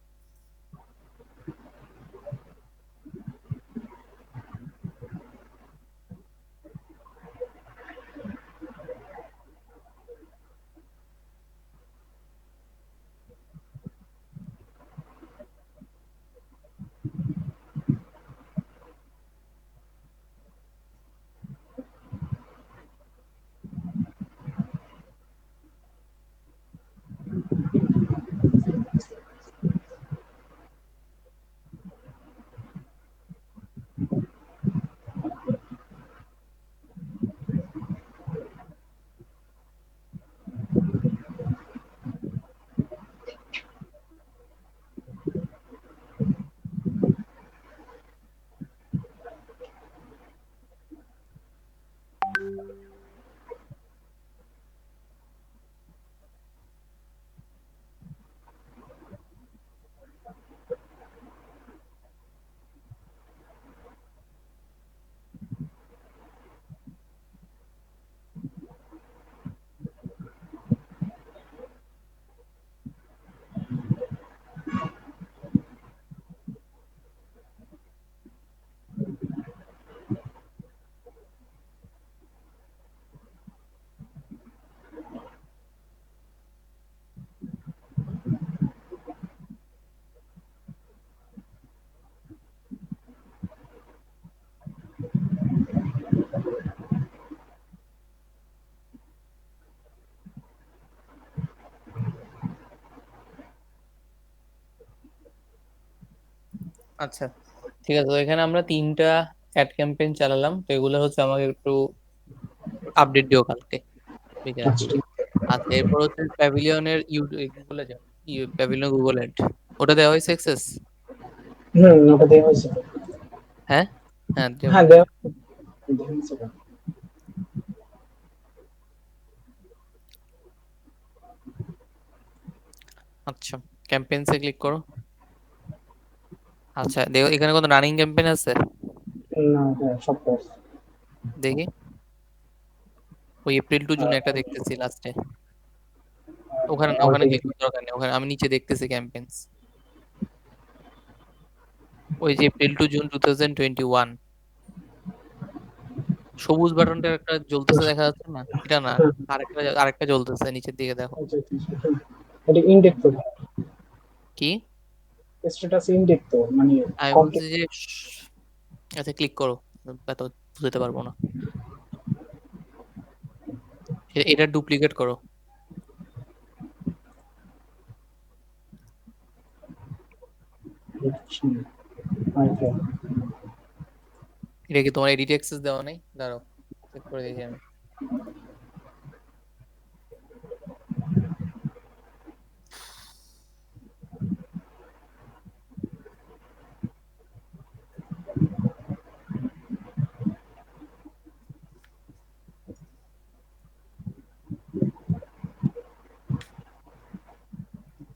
আচ্ছা, ঠিক আছে। তো এখানে আমরা 3টা অ্যাড ক্যাম্পেইন চালালাম। তো এগুলো হচ্ছে আমাকে একটু আপডেট দিও কালকে বিকেলে। আচ্ছা ঠিক আচ্ছা, এরপর হচ্ছে প্যাভিলিয়নের গুগলে যাও। প্যাভিলিয়ন গুগল অ্যাড, ওটা দেওয়া হয়েছে এক্সেস? ওটা দেওয়া হয়েছে। হ্যাঁ, হ্যাঁ দেওয়া হ্যাঁ হয়েছে। দেওয়া দেওয়া হয়েছে। আচ্ছা, ক্যাম্পেইনসে ক্লিক করো। আচ্ছা দেখো এখানে কোনো রানিং ক্যাম্পেইন আছে? না, হ্যাঁ সব course। দেখি। ওই এপ্রিল টু জুন আর একটা দেখতেছি লাস্টে। ওখানে না, অল ওখানে ক্লিক টিকিট। করার দরকার নেই। ওখানে আমি নিচে দেখতেছি ক্যাম্পেইনস। ওই যে এপ্রিল টু জুন 2021, সবুজ বাটনটা একটা জ্বলতেছে দেখা যাচ্ছে না? এটা না, আরেকটা আরেকটা জ্বলতেছে নিচের দিকে দেখো। এটা ইনডেক্স তো, কি? স্ট্যাটাস ইনডেক্স তো মানে আমি বলছি কমপ্লিট। যে আচ্ছা ক্লিক করো, এত বুঝতে পারবো না। এটা ডুপ্লিকেট করো। এটা কি তোমার এডিট অ্যাক্সেস দেওয়া নেই? দাঁড়াও চেক করে দেখি আমি।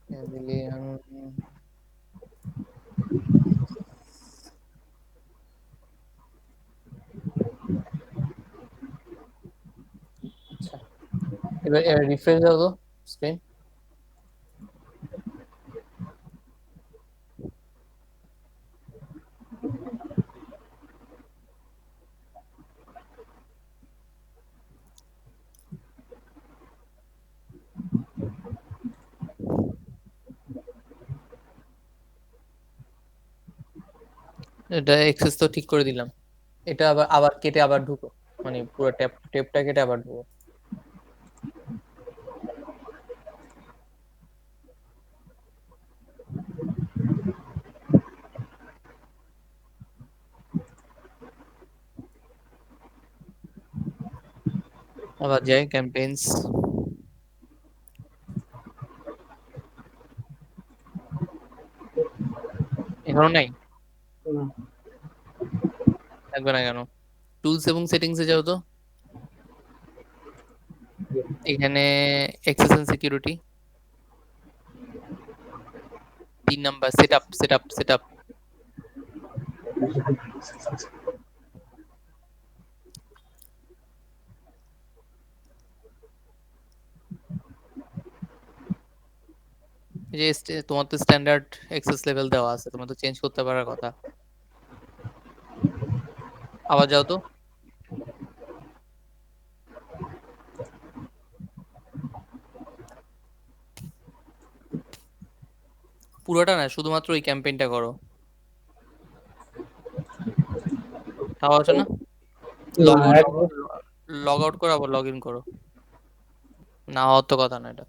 প্যাভিলিয়ন, আচ্ছা এবার রিফ্রেশ দাও তো স্ক্রিন। এটা অ্যাক্সেস তো ঠিক করে দিলাম। এটা আবার আবার কেটে আবার ঢুকো, মানে পুরো ট্যাবটা কেটে আবার ঢুকো। আবার যাই ক্যাম্পেইনস। এখনো নাই? থাকবে না কেন? টুলস এবং সেটিংস এ যাও তো। এখানে access and security 3 number, set up. এই যে তোমার তো স্ট্যান্ডার্ড অ্যাক্সেস লেভেল দেওয়া আছে, তোমার তো চেঞ্জ করতে পারার কথা। আবার যাও তো। পুরোটা না, শুধুমাত্র ওই ক্যাম্পেইনটা করো। তাও আছে না? না লগ একদম। লগ আউট করো, আবার লগ ইন করো। না হওয়ার তো কথা না এটা।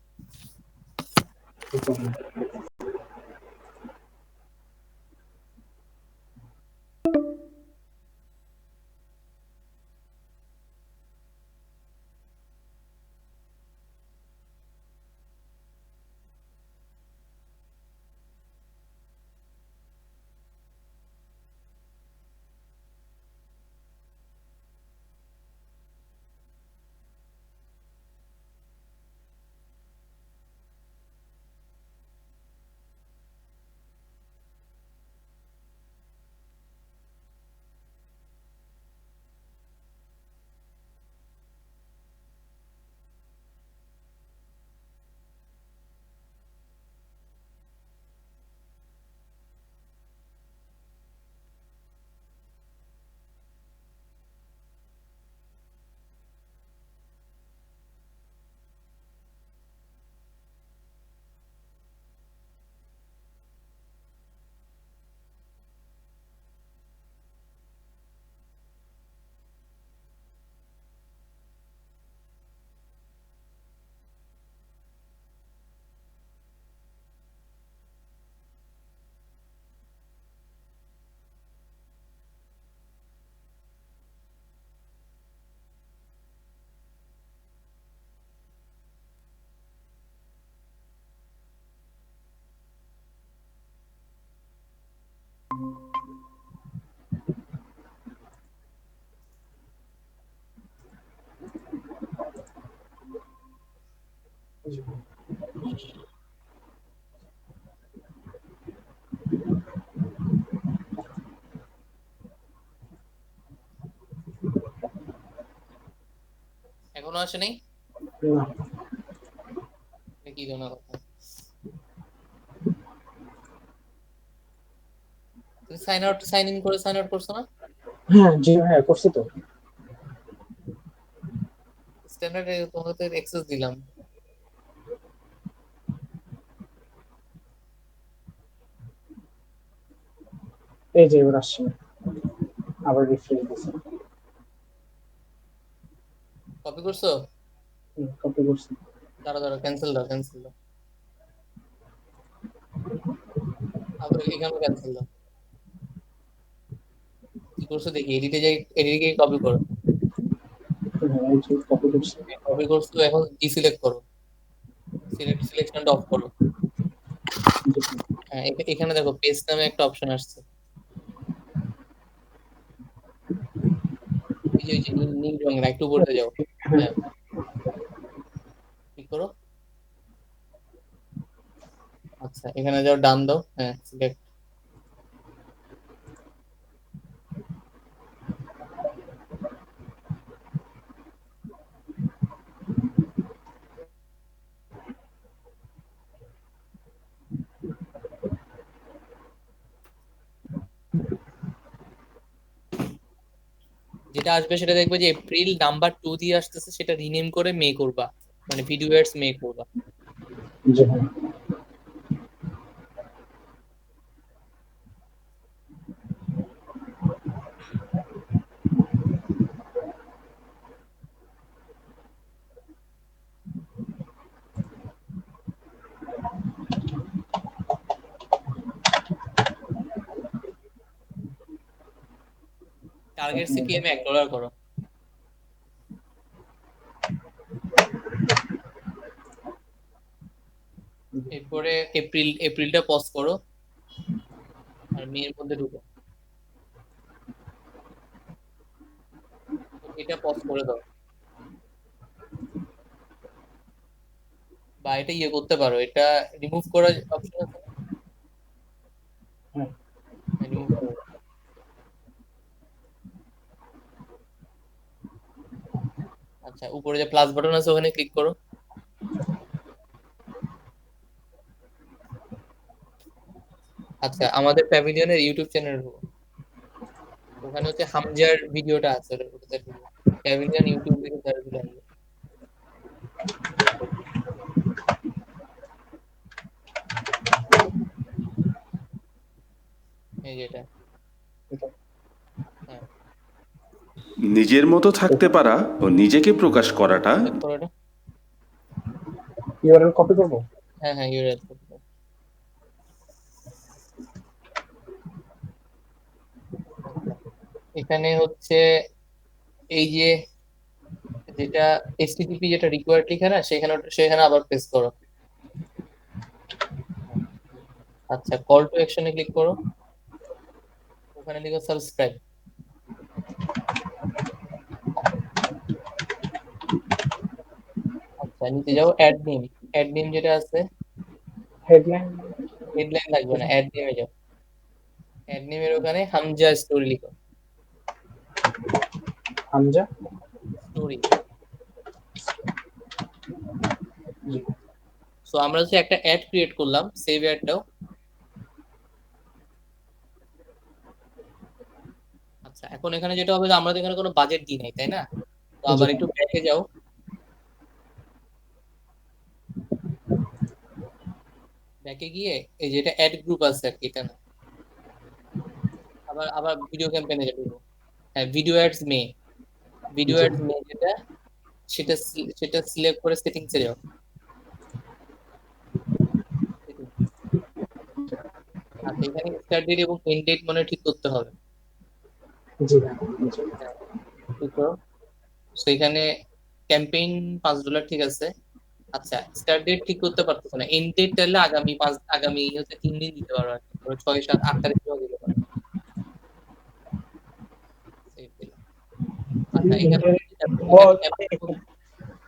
এখনো আসে নাই? না। এটা কি ধরনের কথা? তুমি সাইন ইন করে সাইন আউট করছো না? হ্যাঁ জি হ্যাঁ করছি তো। স্ট্যান্ডার্ড তোমাকে তো অ্যাক্সেস দিলাম। এই যে এবার আসছে, আবার রিফ্রেশ দিছি। কপি করছো? কপি করছি। দাঁড়া দাঁড়া, ক্যান্সেল দাও, ক্যান্সেল দাও। আবার এখানে ক্যান্সেল দাও। কি করছো দেখি, এডিটে যাই, এডিটে গিয়ে কপি করো। হ্যাঁ এই যে কপি করছি। কপি করছো, এখন ডিসিলেক্ট করো, সিলেকশনটা অফ করো। জি, হ্যাঁ, এখানে দেখো পেজ নামে একটা অপশন আসছে। এই যে নীল নীল রঙের, একটু উপরে যাও। হ্যাঁ। হ্যাঁ, ক্লিক করো। আচ্ছা, এখানে যাও, ডান দাও, হ্যাঁ সিলেক্ট। যেটা আসবে সেটা দেখবে যে এপ্রিল নাম্বার 2 দিয়ে আসতেছে, সেটা রিনেম করে মে করবা, মানে ভিডিও অ্যাডস মে করবা। জি হ্যাঁ। টার্গেট সিপিএম $1 করো। এরপরে এপ্রিলটা পজ করো, আর মে এর মধ্যে ঢুকো। তো এটা পজ করে দাও, বা এটা ইয়ে করতে পারো, এটা রিমুভ করার অপশন আছে না? হ্যাঁ। রিমুভ করে দাও। আচ্ছা, উপরে যে প্লাস বাটন আছে ওখানে ক্লিক করো। আচ্ছা, আমাদের প্যাভিলিয়নের ইউটিউব চ্যানেল ঢুকো। ওখানে হচ্ছে হামজার ভিডিওটা আছে, ওটাতে ঢুকো। প্যাভিলিয়ন ইউটিউব থেকে সার্চ দিলে আসবে। এই যেটা, এটা হ্যাঁ, নিজের মতো থাকতে পারা ও নিজেকে প্রকাশ করাটা চেক করো এটা। ইউআরএল কপি করব। হ্যাঁ হ্যাঁ, ইউআরএল। আচ্ছা, এখানে হচ্ছে এই যে যেটা এইচটিটিপি যেটা রিকোয়ার্ড লিখে না, সেখানে আবার প্রেস করো। আচ্ছা, কল টু অ্যাকশনে ক্লিক করো, ওখানে লিখো সাবস্ক্রাইব। আচ্ছা, নিচে যাও, অ্যাড নেম যেটা আছে, হেডলাইন। হেডলাইন লাগবে না, অ্যাড নেমে যাও। অ্যাড নেমের ওখানে হামজা স্টোরি লিখো। হামজা। স্টোরি। জি। সো আমরা হচ্ছে একটা অ্যাড ক্রিয়েট করলাম, সেভ অ্যাডটাও। আচ্ছা, এখন এখানে যেটা হবে যে আমরা তো এখানে কোনো বাজেট দিই নাই, তাই না? তো জি আবার হ্যাঁ। একটু ব্যাকে যাও। ব্যাকে গিয়ে এই যেটা অ্যাড গ্রুপ আছে আর কি, এটা না, আবার আবার ভিডিও ক্যাম্পেইনে যাবো। হ্যাঁ, ভিডিও অ্যাডস মে, ভিডিও জি অ্যাডস মে যেটা, সেটা সিলেক্ট করে সেটিংসে যাও। Settings। আচ্ছা, এখানে স্টার্ট ডেট এবং এন্ড ডেট মানে ঠিক করতে হবে। জি হ্যাঁ। জি। হ্যাঁ, ঠিক করো। তো এখানে ক্যাম্পেইন $5, ঠিক আছে। আচ্ছা, স্টার্ট ডেট ঠিক করতে পারতেছো না, এন্ড ডেট তাহলে আগামী হচ্ছে 3 দিন দিতে পারো আর কি, ধরো 6, 7, 8 তারিখেও দিতে পারো। Save দিলাম। আচ্ছা, এখানে দেখো, ও এখানে ক্যাম্পেইন,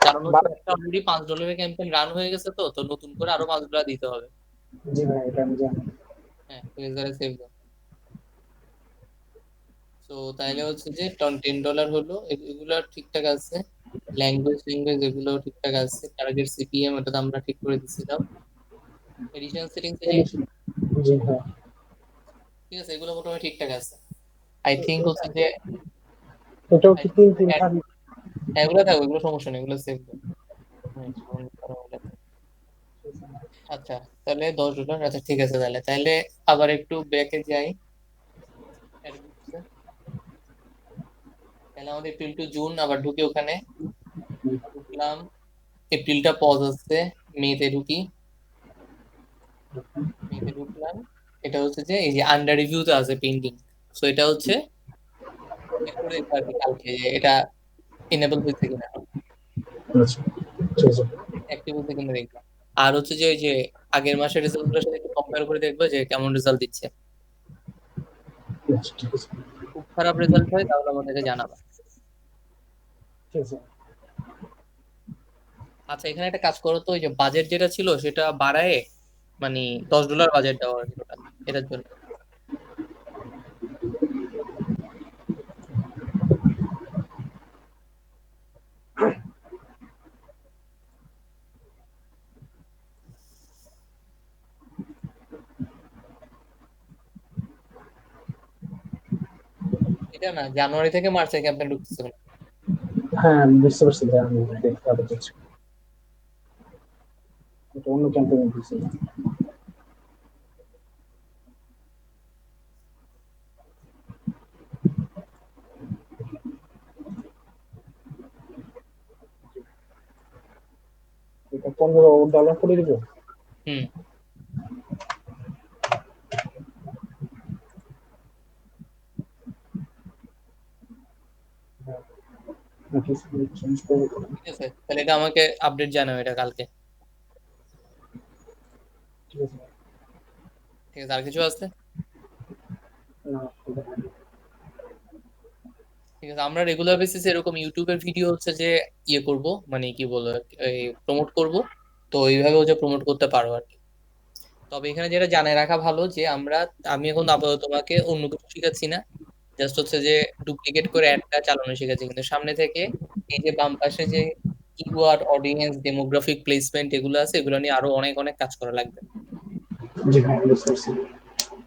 কারণ হচ্ছে বারো। একটা অলরেডি $5 ক্যাম্পেইন রান হয়ে গেছে, তো তো নতুন করে আরো $5 দিতে হবে। জি ভাই এটা আমি জানি। হ্যাঁ, ইউজারে সেভ দাও। তো তাইলে হচ্ছে যে $10 হলো, এগুলো ঠিকঠাক আছে। ল্যাঙ্গুয়েজ এগুলো ঠিকঠাক আছে, টার্গেট সিপিএম ওটা তো আমরা ঠিক করে দিছিলাম। এডিশনাল সেটিংসে যাই। জি হ্যাঁ। ঠিক আছে, এগুলো মোটামুটি ঠিকঠাক আছে। আই থিঙ্ক হচ্ছে যে এটাও কি 3 3 থাকবে? এগুলো থাকবে, এগুলো সমস্যা নেই, এগুলো সেভ। আচ্ছা, তাহলে $10। আচ্ছা ঠিক আছে, তাহলে তাহলে আবার একটু ব্যাকে যাই। তাহলে আমাদের এপ্রিল টু জুন আবার ঢুকি, ওখানে ঢুকলাম। এপ্রিলটা পজ আছে, মেতে ঢুকি। মেতে ঢুকলাম। এটা হচ্ছে যে এই যে আন্ডার রিভিউতে আছে পেন্ডিং, সো এটা হচ্ছে চেক করে দেখবো আর কি কালকে যে এটা এনেবল হয়েছে কিনা, আচ্ছা ঠিক আছে। অ্যাক্টিভ হয়েছে কিনা দেখবা। আর হচ্ছে যে ওই যে আগের মাসের রেজাল্ট গুলোর সাথে একটু কম্পেয়ার করে দেখবো যে কেমন রেজাল্ট দিচ্ছে। আচ্ছা ঠিক আছে। খুব খারাপ রেজাল্ট হয় তাহলে আমাদেরকে জানাবা। ঠিক আছে। আচ্ছা, এখানে একটা কাজ করো তো, ওই যে বাজেট যেটা ছিল সেটা বাড়ায়, মানে $10 বাজেট দেওয়া আর কি টোটাল এটার জন্য। এটা না, জানুয়ারি থেকে মার্চে ক্যাম্পেইন ঢুকতেছে না। হ্যাঁ আমি বুঝতে পারছি ভাই, আমি দেখতে হবে কিছু। এটা অন্য ক্যাম্পেইন দিয়েছি। এটা $15 করে দিব। হুম। চেঞ্জ করবো। ঠিক আছে, তাহলে এটা আমাকে আপডেট জানাও এটা কালকে। ঠিক আছে। ঠিক আছে, আর কিছু আছে? না, ঠিক আছে, আমরা রেগুলার বেসিসে এরকম ইউটিউবের ভিডিও হচ্ছে যে ইয়ে করব, মানে কি বলো, প্রমোট করব। তো এইভাবে হচ্ছে প্রমোট করতে পারো আর কি। তবে এখানে যেটা জানায় রাখা ভালো যে আমি এখন আপাতত তোমাকে অন্য কিছু শিখাচ্ছি না, জাস্ট হচ্ছে যে ডুপ্লিকেট করে অ্যাডটা চালানো শিখাচ্ছি, কিন্তু সামনে থেকে এই যে বাম পাশে যে কিওয়ার্ড, অডিয়েন্স, ডেমোগ্রাফিক প্লেসমেন্ট এগুলো আছে, এগুলো নিয়ে আরো অনেক অনেক কাজ করা লাগবে। জি হ্যাঁ বুঝতে পারছি।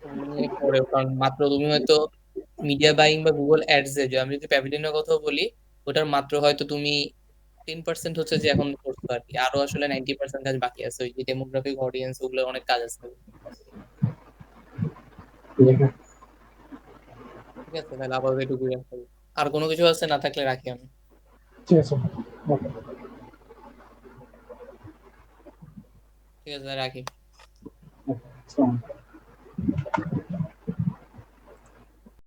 এগুলো নিয়ে পরে, কারণ মাত্র তুমি হয়তো মিডিয়া বাইং বা গুগল অ্যাডস এ, যে আমি যদি প্যাভিলিয়নের কথা বলি, ওটার মাত্র হয়তো তুমি 10% হচ্ছে যে এখন করছো আর কি, আরো আসলে 90% কাজ বাকি আছে, ওই যে ডেমোগ্রাফিক, অডিয়েন্স, ওগুলো অনেক কাজ আছে। জি হ্যাঁ। ঠিক আছে, তাহলে আপাতত এটুকু রাখবো। আর কোনো কিছু আছে, না থাকলে রাখি আমি। ঠিক আছে। ওকে। ঠিক আছে, রাখি। ওকে। আসসালামু আলাইকুম।